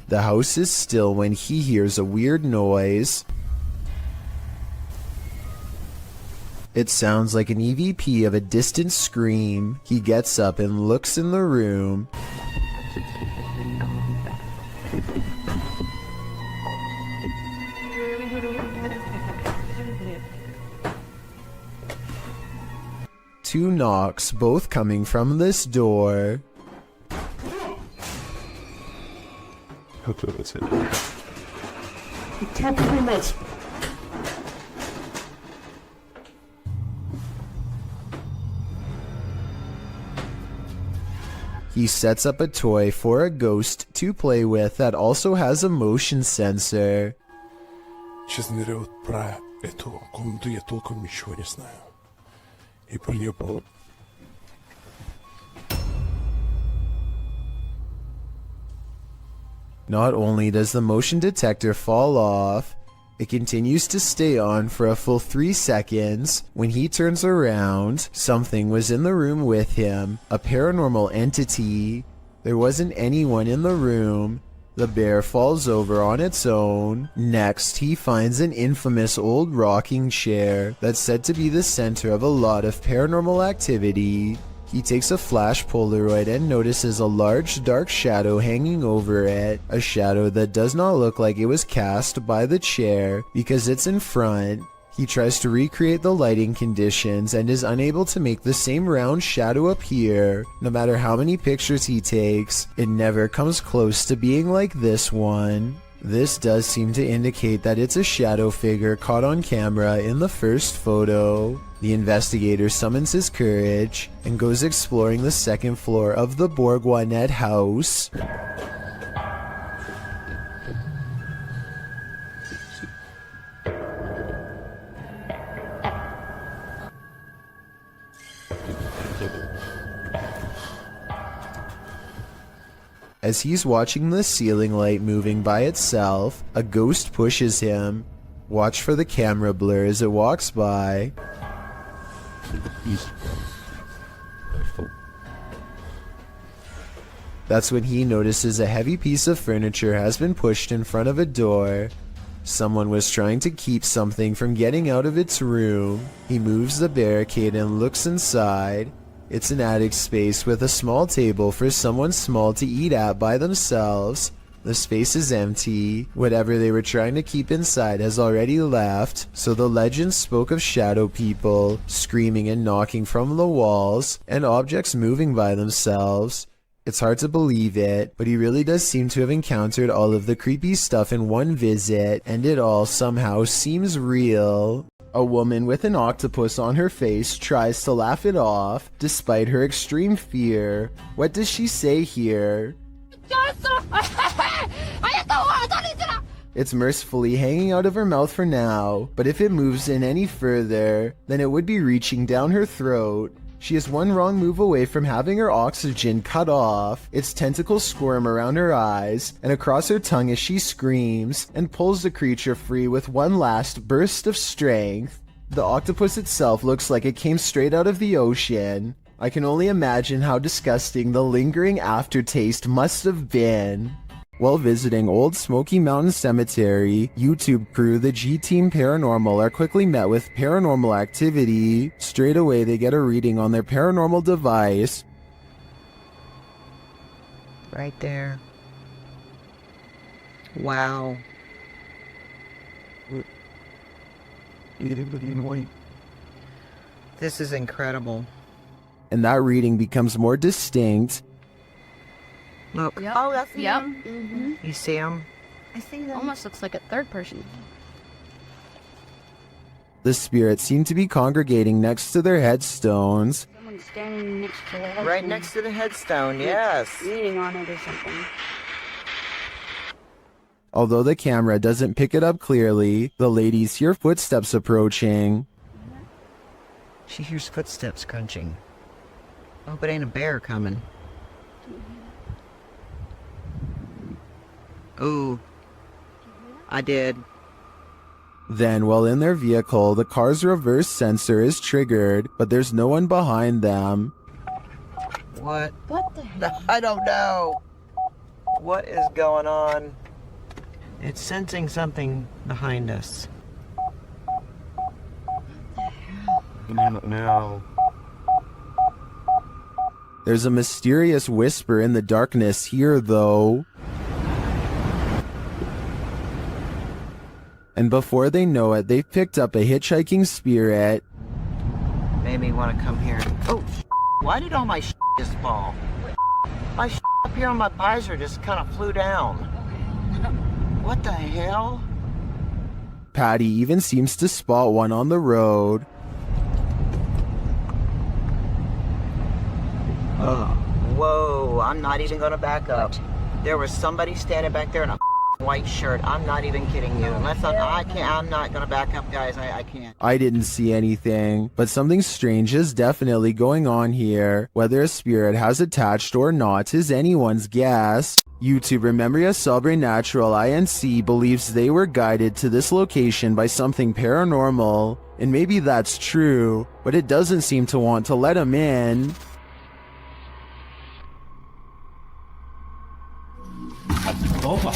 The house is still when he hears a weird noise. It sounds like an EVP of a distant scream. He gets up and looks in the room. Two knocks, both coming from this door. He sets up a toy for a ghost to play with that also has a motion sensor. Not only does the motion detector fall off, it continues to stay on for a full 3 seconds. When he turns around, something was in the room with him, a paranormal entity. There wasn't anyone in the room. The bear falls over on its own. Next, he finds an infamous old rocking chair that's said to be the center of a lot of paranormal activity. He takes a flash Polaroid and notices a large dark shadow hanging over it, a shadow that does not look like it was cast by the chair because it's in front. He tries to recreate the lighting conditions and is unable to make the same round shadow appear. No matter how many pictures he takes, it never comes close to being like this one. This does seem to indicate that it's a shadow figure caught on camera in the first photo. The investigator summons his courage and goes exploring the second floor of the Borgwanet house. As he's watching the ceiling light moving by itself, a ghost pushes him. Watch for the camera blur as it walks by. That's when he notices a heavy piece of furniture has been pushed in front of a door. Someone was trying to keep something from getting out of its room. He moves the barricade and looks inside. It's an attic space with a small table for someone small to eat at by themselves. The space is empty. Whatever they were trying to keep inside has already left, so the legend spoke of shadow people, screaming and knocking from the walls, and objects moving by themselves. It's hard to believe it, but he really does seem to have encountered all of the creepy stuff in one visit, and it all somehow seems real. A woman with an octopus on her face tries to laugh it off, despite her extreme fear. What does she say here? It's mercifully hanging out of her mouth for now, but if it moves in any further, then it would be reaching down her throat. She is one wrong move away from having her oxygen cut off. Its tentacles squirm around her eyes and across her tongue as she screams and pulls the creature free with one last burst of strength. The octopus itself looks like it came straight out of the ocean. I can only imagine how disgusting the lingering aftertaste must have been. While visiting Old Smoky Mountain Cemetery, YouTube crew the G-Team Paranormal are quickly met with paranormal activity. Straight away they get a reading on their paranormal device. Right there. Wow. This is incredible. And that reading becomes more distinct. Look. Yep. Oh, that's Yep. him. You see him? I see them. Almost looks like a third person. The spirits seem to be congregating next to their headstones. Someone's standing next to the headstone. Right next to the headstone, yes. Reading on it or something. Although the camera doesn't pick it up clearly, the ladies hear footsteps approaching. She hears footsteps crunching. Hope it ain't a bear coming. Ooh. I did. Then, while in their vehicle, the car's reverse sensor is triggered, but there's no one behind them. What? What the hell? I don't know. What is going on? It's sensing something behind us. No. There's a mysterious whisper in the darkness here, though. And before they know it, they've picked up a hitchhiking spirit. Made me want to come here. Oh, why did all my just fall? My up here on my visor just kind of flew down. What the hell? Patty even seems to spot one on the road. Whoa, I'm not even gonna back up. There was somebody standing back there in a white shirt. I'm not even kidding you. Unless I'm not gonna back up, guys. I can't. I didn't see anything, but something strange is definitely going on here. Whether a spirit has attached or not is anyone's guess. YouTuber Memoria Sobrenatural Unsee believes they were guided to this location by something paranormal, and maybe that's true, but it doesn't seem to want to let him in. Opa!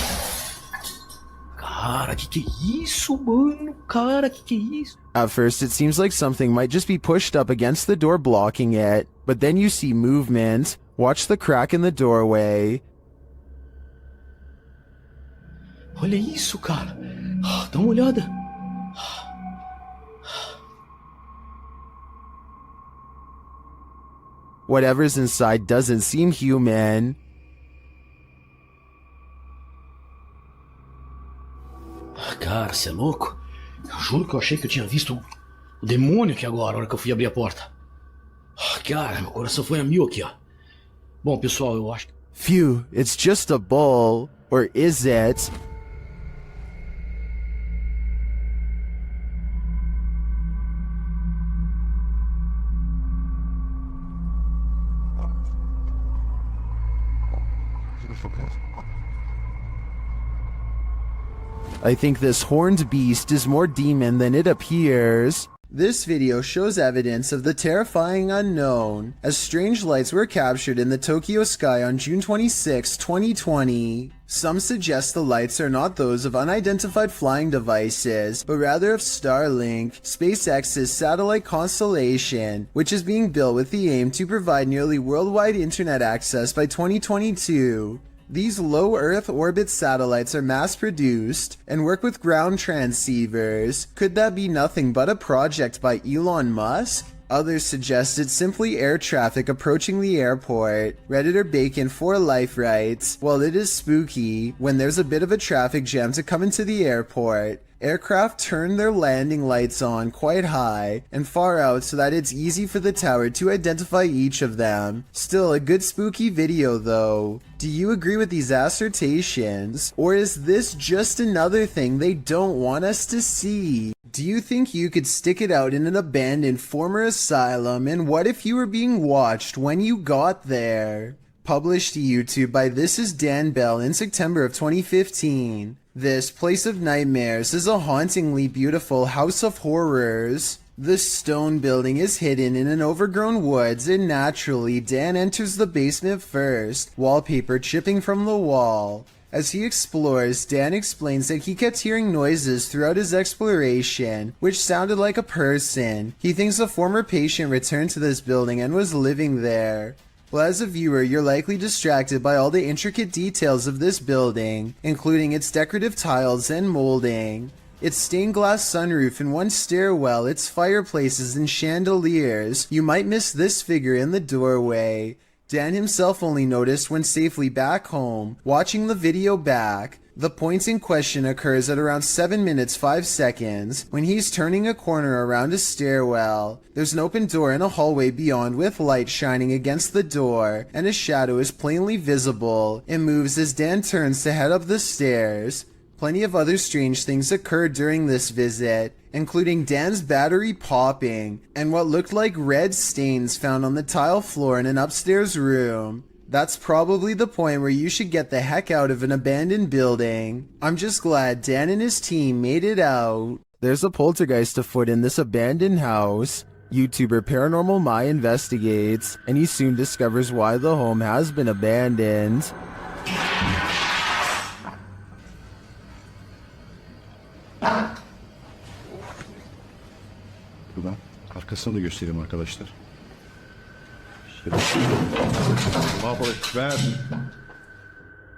Cara, que é isso, mano? Cara, que é isso? At first, it seems like something might just be pushed up against the door blocking it, but then you see movement. Watch the crack in the doorway. Olha isso, cara. Dá uma olhada. Whatever's inside doesn't seem human. Cara, você é louco? Eu juro que eu achei que eu tinha visto o demônio aqui agora, na hora que eu fui abrir a porta. Cara, meu coração foi a mil aqui, ó. Bom, pessoal, eu acho que... Phew, it's just a bull. Or is it? I think this horned beast is more demon than it appears. This video shows evidence of the terrifying unknown, as strange lights were captured in the Tokyo sky on June 26, 2020. Some suggest the lights are not those of unidentified flying devices, but rather of Starlink, SpaceX's satellite constellation, which is being built with the aim to provide nearly worldwide internet access by 2022. These low Earth orbit satellites are mass-produced and work with ground transceivers. Could that be nothing but a project by Elon Musk? Others suggest it's simply air traffic approaching the airport. Redditor Bacon for Life writes, "While it is spooky when there's a bit of a traffic jam to come into the airport, aircraft turn their landing lights on quite high and far out so that it's easy for the tower to identify each of them. Still a good spooky video though. Do you agree with these assertions? Or is this just another thing they don't want us to see? Do you think you could stick it out in an abandoned former asylum, and what if you were being watched when you got there?" Published to YouTube by This Is Dan Bell in September of 2015. This place of nightmares is a hauntingly beautiful house of horrors. The stone building is hidden in an overgrown woods, and naturally, Dan enters the basement first, wallpaper chipping from the wall. As he explores, Dan explains that he kept hearing noises throughout his exploration, which sounded like a person. He thinks a former patient returned to this building and was living there. Well, as a viewer, you're likely distracted by all the intricate details of this building, including its decorative tiles and molding. Its stained glass sunroof and one stairwell, its fireplaces and chandeliers. You might miss this figure in the doorway. Dan himself only noticed when safely back home. Watching the video back, the point in question occurs at around 7 minutes 5 seconds when he's turning a corner around a stairwell. There's an open door in a hallway beyond with light shining against the door, and a shadow is plainly visible. It moves as Dan turns to head up the stairs. Plenty of other strange things occurred during this visit, including Dan's battery popping and what looked like red stains found on the tile floor in an upstairs room. That's probably the point where you should get the heck out of an abandoned building. I'm just glad Dan and his team made it out. There's a poltergeist afoot in this abandoned house. YouTuber Paranormal My investigates, and he soon discovers why the home has been abandoned. Buradan arkasını da göstereyim arkadaşlar.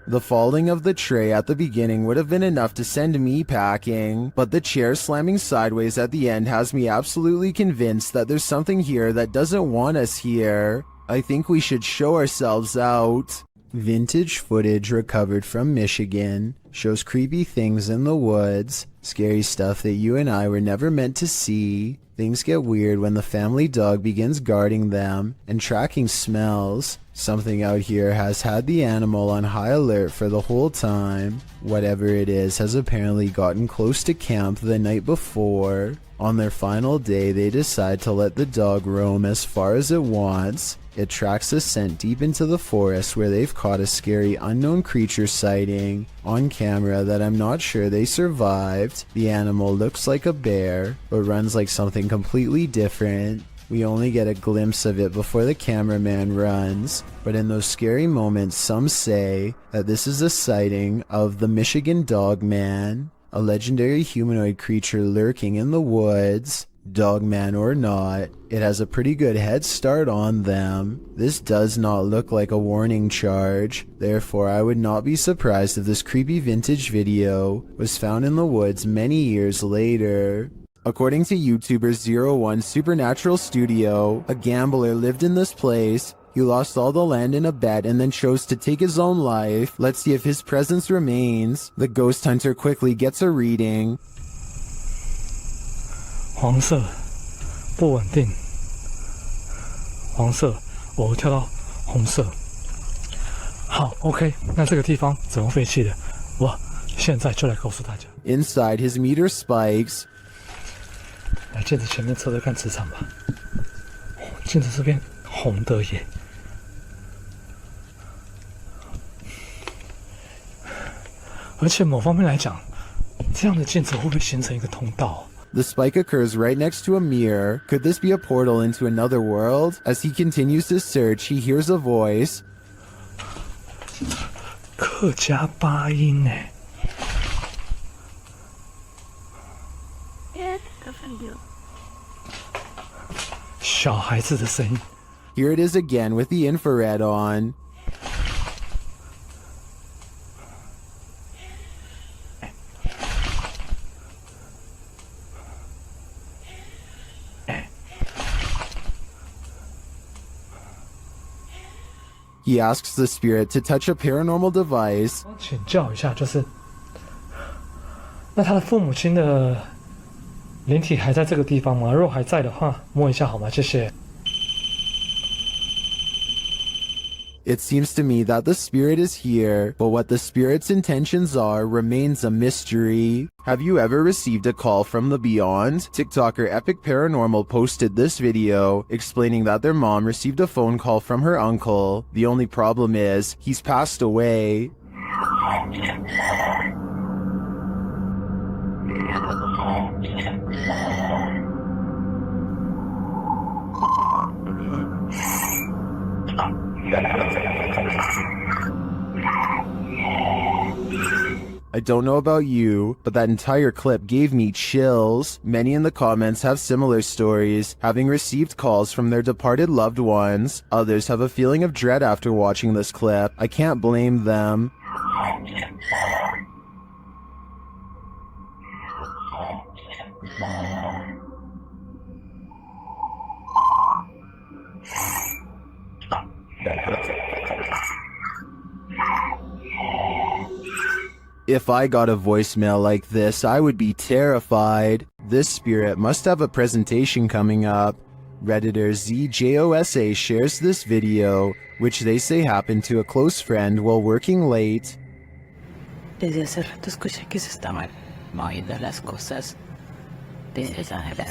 The falling of the tray at the beginning would have been enough to send me packing, but the chair slamming sideways at the end has me absolutely convinced that there's something here that doesn't want us here. I think we should show ourselves out. Vintage footage recovered from Michigan shows creepy things in the woods, scary stuff that you and I were never meant to see. Things get weird when the family dog begins guarding them and tracking smells. Something out here has had the animal on high alert for the whole time. Whatever it is has apparently gotten close to camp the night before. On their final day, they decide to let the dog roam as far as it wants. It tracks a scent deep into the forest where they've caught a scary unknown creature sighting on camera that I'm not sure they survived. The animal looks like a bear, but runs like something completely different. We only get a glimpse of it before the cameraman runs, but in those scary moments, some say that this is a sighting of the Michigan Dog Man, a legendary humanoid creature lurking in the woods. Dogman or not, it has a pretty good head start on them. This does not look like a warning charge, therefore I would not be surprised if this creepy vintage video was found in the woods many years later. According to YouTuber 01 Supernatural Studio, a gambler lived in this place. He lost all the land in a bet and then chose to take his own life. Let's see if his presence remains. The ghost hunter quickly gets a reading. 黄色不稳定，黄色我跳到红色。好 ，OK， 那这个地方怎么废弃的？我现在就来告诉大家。Inside his meter spikes. 来镜子前面测测看磁场吧。镜子这边红的耶。而且某方面来讲，这样的镜子会不会形成一个通道？ The spike occurs right next to a mirror. Could this be a portal into another world? As he continues to search, he hears a voice. 客家八音哎。小孩子的声音。Here it is again with the infrared on. He asks the spirit to touch a paranormal device. 请教一下，就是那他的父母亲的灵体还在这个地方吗？如果还在的话，摸一下好吗？谢谢。 It seems to me that the spirit is here, but what the spirit's intentions are remains a mystery. Have you ever received a call from the beyond? TikToker Epic Paranormal posted this video explaining that their mom received a phone call from her uncle. The only problem is, he's passed away. I don't know about you, but that entire clip gave me chills. Many in the comments have similar stories, having received calls from their departed loved ones. Others have a feeling of dread after watching this clip. I can't blame them. If I got a voicemail like this, I would be terrified. This spirit must have a presentation coming up. Redditor ZJOSA shares this video, which they say happened to a close friend while working late. Desde hace rato escuché que se estaban moviendo las cosas. Desde esa mira.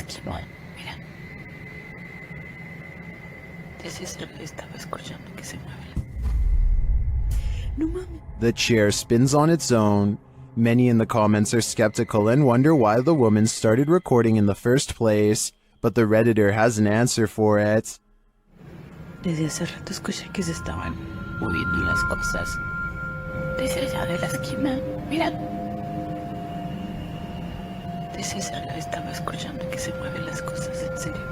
Desde ese rato estaba escuchando que se mueve. No mames. The chair spins on its own. Many in the comments are skeptical and wonder why the woman started recording in the first place, but the Redditor has an answer for it. Desde hace rato escuché que se estaban moviendo las cosas. Desde allá de la esquina, mira. Desde esa hora estaba escuchando que se mueven las cosas, en serio.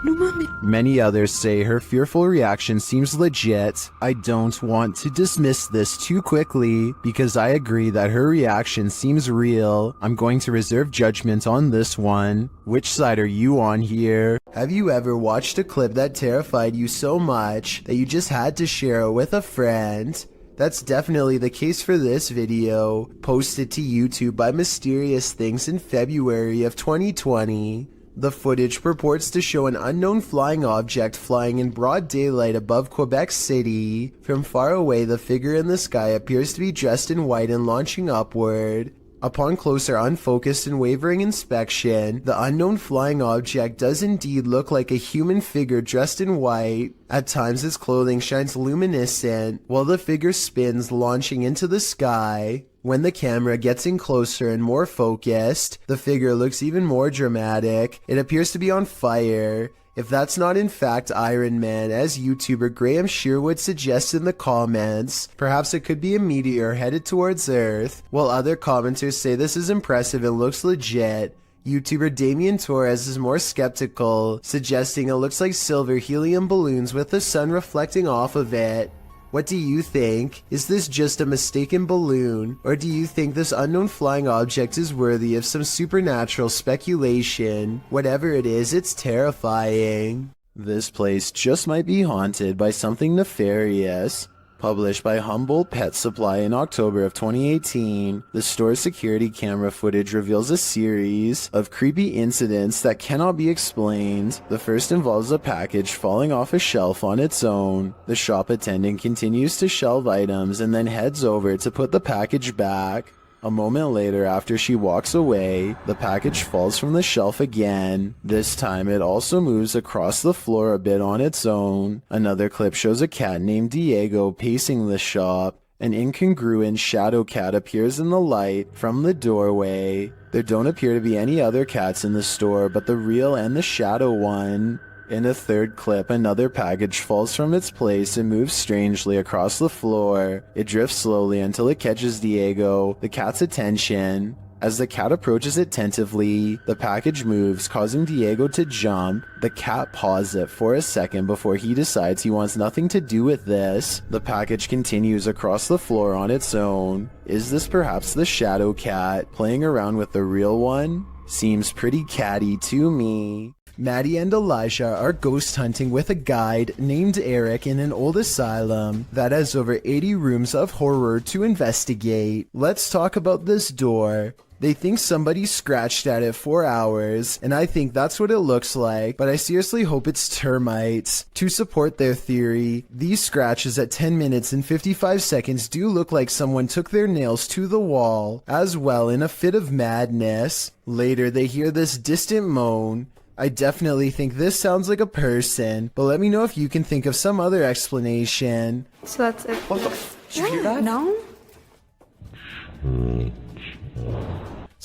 No mames. Many others say her fearful reaction seems legit. I don't want to dismiss this too quickly because I agree that her reaction seems real. I'm going to reserve judgment on this one. Which side are you on here? Have you ever watched a clip that terrified you so much that you just had to share it with a friend? That's definitely the case for this video, posted to YouTube by Mysterious Things in February of 2020. The footage purports to show an unknown flying object flying in broad daylight above Quebec City. From far away, the figure in the sky appears to be dressed in white and launching upward. Upon closer, unfocused and wavering inspection, the unknown flying object does indeed look like a human figure dressed in white. At times, its clothing shines luminescent, while the figure spins, launching into the sky. When the camera gets in closer and more focused, the figure looks even more dramatic. It appears to be on fire. If that's not in fact Iron Man, as YouTuber Graham Sherwood suggests in the comments, perhaps it could be a meteor headed towards Earth, while other commenters say this is impressive and looks legit. YouTuber Damien Torres is more skeptical, suggesting it looks like silver helium balloons with the sun reflecting off of it. What do you think? Is this just a mistaken balloon? Or do you think this unknown flying object is worthy of some supernatural speculation? Whatever it is, it's terrifying. This place just might be haunted by something nefarious. Published by Humboldt Pet Supply in October of 2018, the store's security camera footage reveals a series of creepy incidents that cannot be explained. The first involves a package falling off a shelf on its own. The shop attendant continues to shelve items and then heads over to put the package back. A moment later, after she walks away, the package falls from the shelf again. This time it also moves across the floor a bit on its own. Another clip shows a cat named Diego pacing the shop. An incongruent shadow cat appears in the light from the doorway. There don't appear to be any other cats in the store but the real and the shadow one. In a third clip, another package falls from its place and moves strangely across the floor. It drifts slowly until it catches Diego, the cat's attention. As the cat approaches it tentatively, the package moves, causing Diego to jump. The cat paws it for a second before he decides he wants nothing to do with this. The package continues across the floor on its own. Is this perhaps the shadow cat playing around with the real one? Seems pretty catty to me. Maddie and Elijah are ghost hunting with a guide named Eric in an old asylum that has over 80 rooms of horror to investigate. Let's talk about this door. They think somebody scratched at it for hours, and I think that's what it looks like, but I seriously hope it's termites. To support their theory, these scratches at 10 minutes and 55 seconds do look like someone took their nails to the wall, as well in a fit of madness. Later, they hear this distant moan. I definitely think this sounds like a person, but let me know if you can think of some other explanation. So that's it. Did you hear that? No.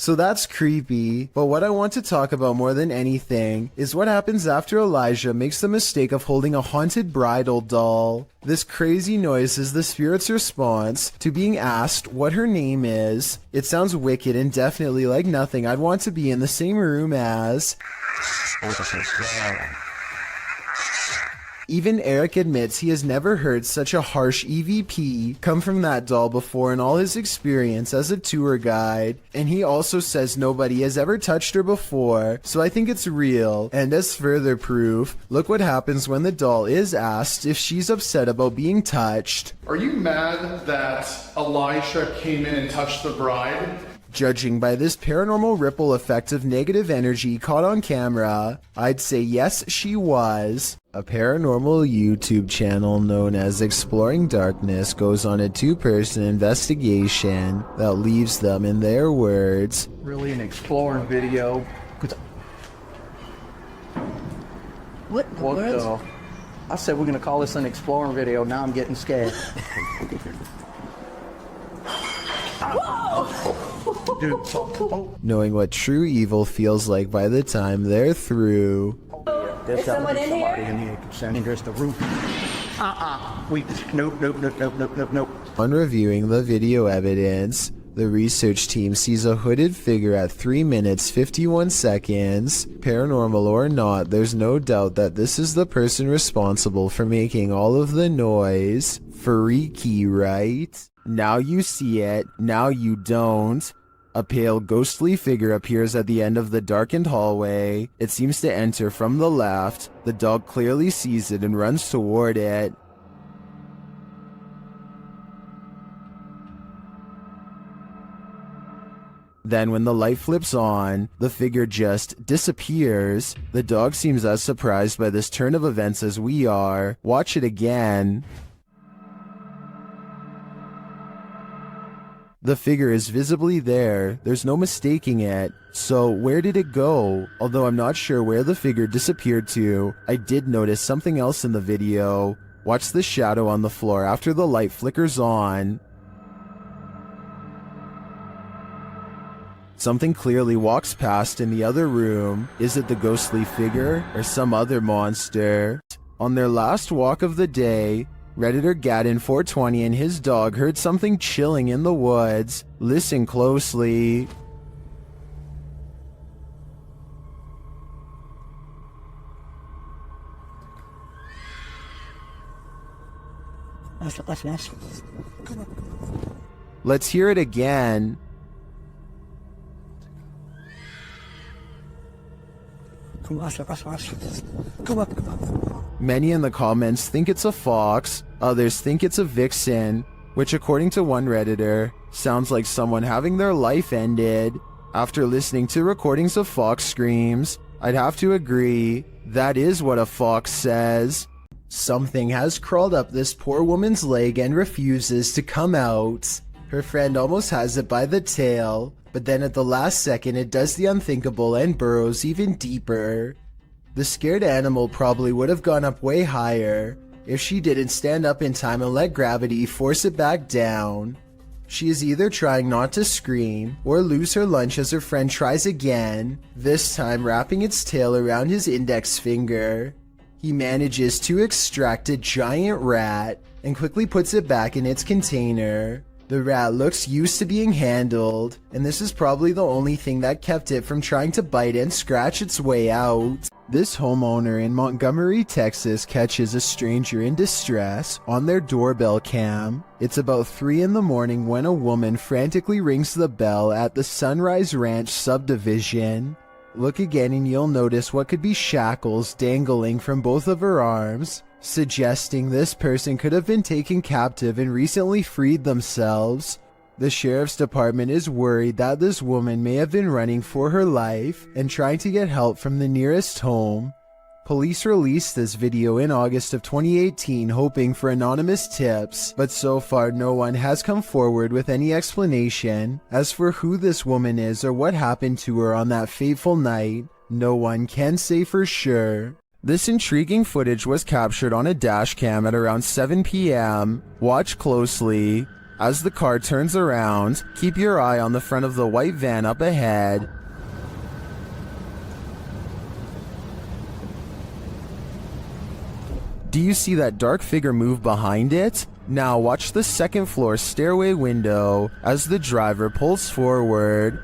So that's creepy, but what I want to talk about more than anything is what happens after Elijah makes the mistake of holding a haunted bridal doll. This crazy noise is the spirit's response to being asked what her name is. It sounds wicked and definitely like nothing I'd want to be in the same room as. Even Eric admits he has never heard such a harsh EVP come from that doll before in all his experience as a tour guide, and he also says nobody has ever touched her before, so I think it's real. And as further proof, look what happens when the doll is asked if she's upset about being touched. Are you mad that Elijah came in and touched the bride? Judging by this paranormal ripple effect of negative energy caught on camera, I'd say yes, she was. A paranormal YouTube channel known as Exploring Darkness goes on a two-person investigation that leaves them, in their words, Really an exploring video. What in the world? I said we're gonna call this an exploring video, now I'm getting scared. knowing what true evil feels like by the time they're through. There's someone in here concerning there's the roof. Nope. On reviewing the video evidence, the research team sees a hooded figure at 3 minutes 51 seconds. Paranormal or not, there's no doubt that this is the person responsible for making all of the noise. Freaky, right? Now you see it, now you don't. A pale, ghostly figure appears at the end of the darkened hallway. It seems to enter from the left. The dog clearly sees it and runs toward it. Then when the light flips on, the figure just disappears. The dog seems as surprised by this turn of events as we are. Watch it again. The figure is visibly there, there's no mistaking it. So where did it go? Although I'm not sure where the figure disappeared to, I did notice something else in the video. Watch the shadow on the floor after the light flickers on. Something clearly walks past in the other room. Is it the ghostly figure or some other monster? On their last walk of the day, Redditor Gaddin420 and his dog heard something chilling in the woods. Listen closely. Let's hear it again. Many in the comments think it's a fox, others think it's a vixen, which according to one Redditor, sounds like someone having their life ended. After listening to recordings of fox screams, I'd have to agree, that is what a fox says. Something has crawled up this poor woman's leg and refuses to come out. Her friend almost has it by the tail, but then at the last second it does the unthinkable and burrows even deeper. The scared animal probably would have gone up way higher if she didn't stand up in time and let gravity force it back down. She is either trying not to scream or lose her lunch as her friend tries again, this time wrapping its tail around his index finger. He manages to extract a giant rat and quickly puts it back in its container. The rat looks used to being handled, and this is probably the only thing that kept it from trying to bite and scratch its way out. This homeowner in Montgomery, Texas catches a stranger in distress on their doorbell cam. It's about 3 in the morning when a woman frantically rings the bell at the Sunrise Ranch subdivision. Look again and you'll notice what could be shackles dangling from both of her arms, suggesting this person could have been taken captive and recently freed themselves. The sheriff's department is worried that this woman may have been running for her life and trying to get help from the nearest home. Police released this video in August of 2018 hoping for anonymous tips, but so far no one has come forward with any explanation. As for who this woman is or what happened to her on that fateful night, no one can say for sure. This intriguing footage was captured on a dash cam at around 7 p.m. Watch closely. As the car turns around, keep your eye on the front of the white van up ahead. Do you see that dark figure move behind it? Now watch the second floor stairway window as the driver pulls forward.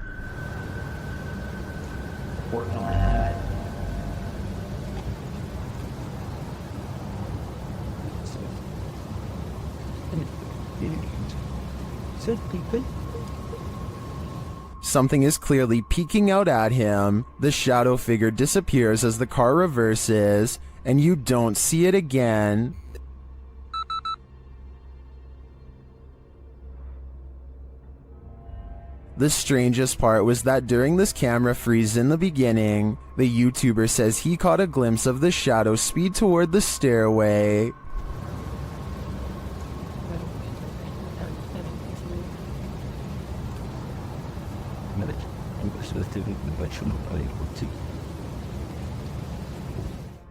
Something is clearly peeking out at him. The shadow figure disappears as the car reverses, and you don't see it again. The strangest part was that during this camera freeze in the beginning, the YouTuber says he caught a glimpse of the shadow speed toward the stairway.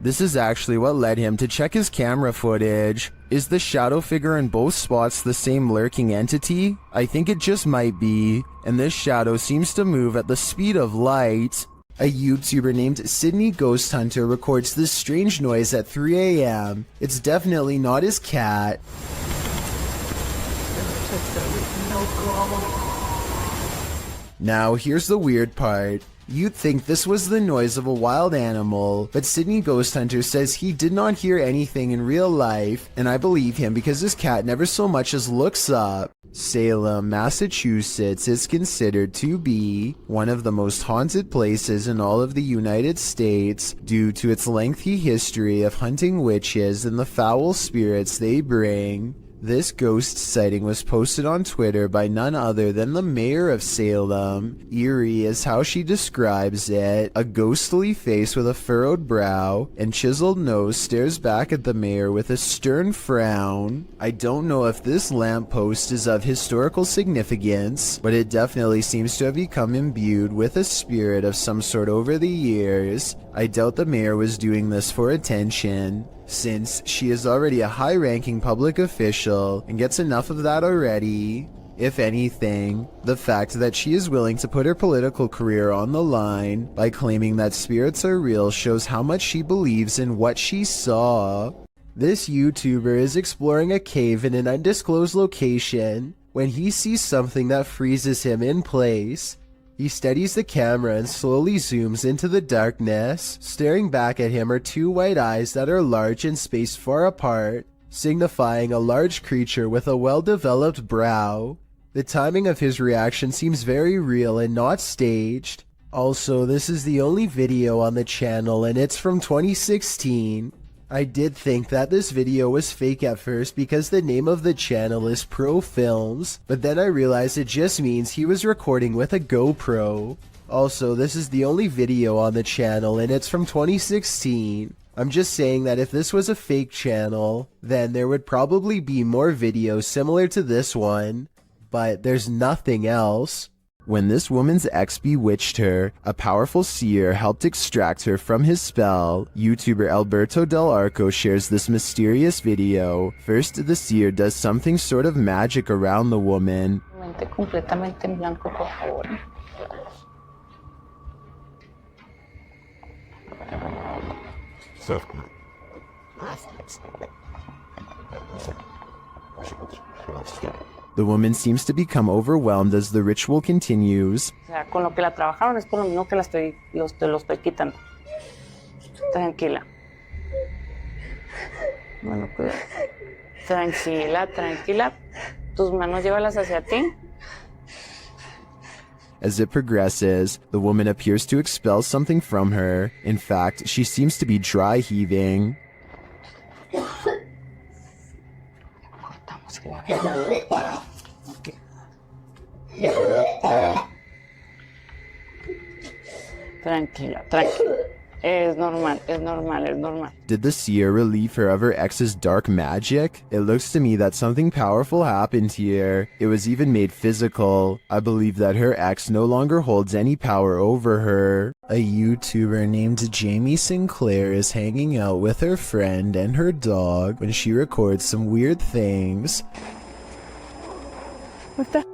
This is actually what led him to check his camera footage. Is the shadow figure in both spots the same lurking entity? I think it just might be, and this shadow seems to move at the speed of light. A YouTuber named Sydney Ghost Hunter records this strange noise at 3 a.m. It's definitely not his cat. Now here's the weird part. You'd think this was the noise of a wild animal, but Sydney Ghost Hunter says he did not hear anything in real life, and I believe him because his cat never so much as looks up. Salem, Massachusetts is considered to be one of the most haunted places in all of the United States due to its lengthy history of hunting witches and the foul spirits they bring. This ghost sighting was posted on Twitter by none other than the mayor of Salem. Eerie is how she describes it. A ghostly face with a furrowed brow and chiseled nose stares back at the mayor with a stern frown. I don't know if this lamppost is of historical significance, but it definitely seems to have become imbued with a spirit of some sort over the years. I doubt the mayor was doing this for attention, since she is already a high-ranking public official and gets enough of that already. If anything, the fact that she is willing to put her political career on the line by claiming that spirits are real shows how much she believes in what she saw. This YouTuber is exploring a cave in an undisclosed location when he sees something that freezes him in place. He steadies the camera and slowly zooms into the darkness. Staring back at him are two white eyes that are large and spaced far apart, signifying a large creature with a well-developed brow. The timing of his reaction seems very real and not staged. Also, this is the only video on the channel and it's from 2016. I did think that this video was fake at first because the name of the channel is Pro Films, but then I realized it just means he was recording with a GoPro. Also, this is the only video on the channel and it's from 2016. I'm just saying that if this was a fake channel, then there would probably be more videos similar to this one, but there's nothing else. When this woman's ex bewitched her, a powerful seer helped extract her from his spell. YouTuber Alberto Del Arco shares this mysterious video. First, the seer does something sort of magic around the woman. Completamente en blanco, por favor. The woman seems to become overwhelmed as the ritual continues. O sea, con lo que la trabajaron es por lo mismo que lo estoy quitando. Tranquila. Bueno, pues, tranquila, tranquila. Tus manos llévalas hacia ti. As it progresses, the woman appears to expel something from her. In fact, she seems to be dry heaving. Tranquila, tranquila. Es normal, es normal, es normal. Did the seer relieve her of her ex's dark magic? It looks to me that something powerful happened here. It was even made physical. I believe that her ex no longer holds any power over her. A YouTuber named Jamie Sinclair is hanging out with her friend and her dog when she records some weird things. What the?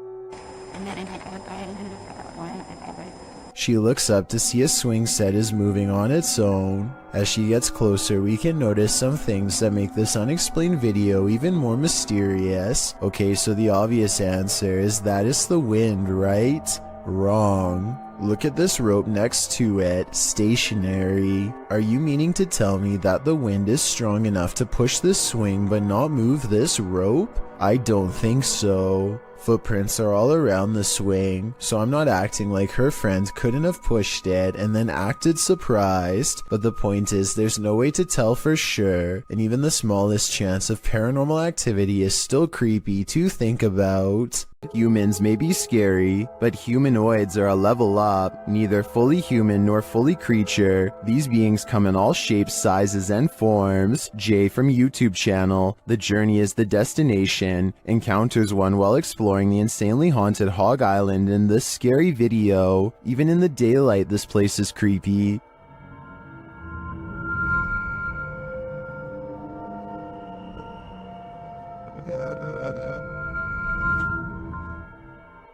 She looks up to see a swing set is moving on its own. As she gets closer, we can notice some things that make this unexplained video even more mysterious. Okay, so the obvious answer is that it's the wind, right? Wrong. Look at this rope next to it, stationary. Are you meaning to tell me that the wind is strong enough to push this swing but not move this rope? I don't think so. Footprints are all around the swing, so I'm not acting like her friend couldn't have pushed it and then acted surprised, but the point is there's no way to tell for sure, and even the smallest chance of paranormal activity is still creepy to think about. Humans may be scary, but humanoids are a level up, neither fully human nor fully creature. These beings come in all shapes, sizes, and forms. Jay from YouTube channel, The Journey is the Destination, encounters one while exploring the insanely haunted Hog Island in this scary video. Even in the daylight, this place is creepy.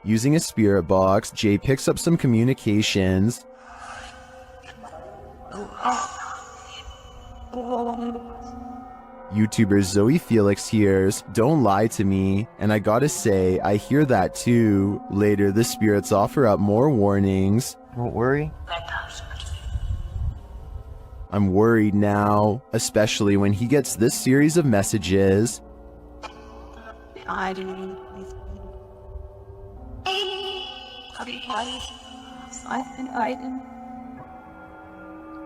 Using a spirit box, Jay picks up some communications. YouTuber Zoe Felix hears, "Don't lie to me," and I gotta say, I hear that too. Later, the spirits offer up more warnings. Don't worry. I'm worried now, especially when he gets this series of messages.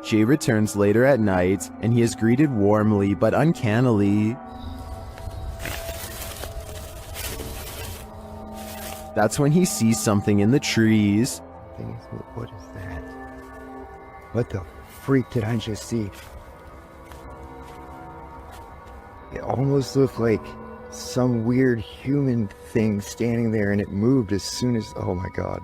Jay returns later at night, and he is greeted warmly but uncannily. That's when he sees something in the trees. What is that? What the freak did I just see? It almost looked like some weird human thing standing there, and it moved as soon as... oh my god.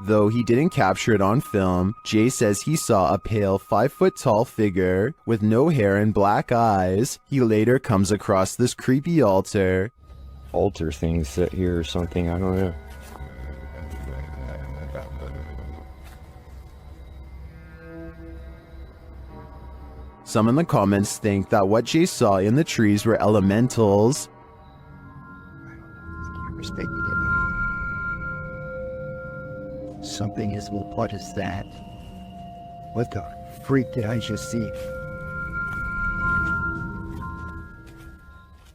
Though he didn't capture it on film, Jay says he saw a pale 5-foot-tall figure with no hair and black eyes. He later comes across this creepy altar. Altar thing set here or something, I don't know. Some in the comments think that what Jay saw in the trees were elementals. Something is... what is that? What the freak did I just see?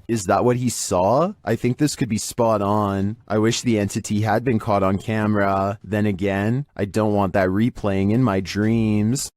Is that what he saw? I think this could be spot on. I wish the entity had been caught on camera. Then again, I don't want that replaying in my dreams.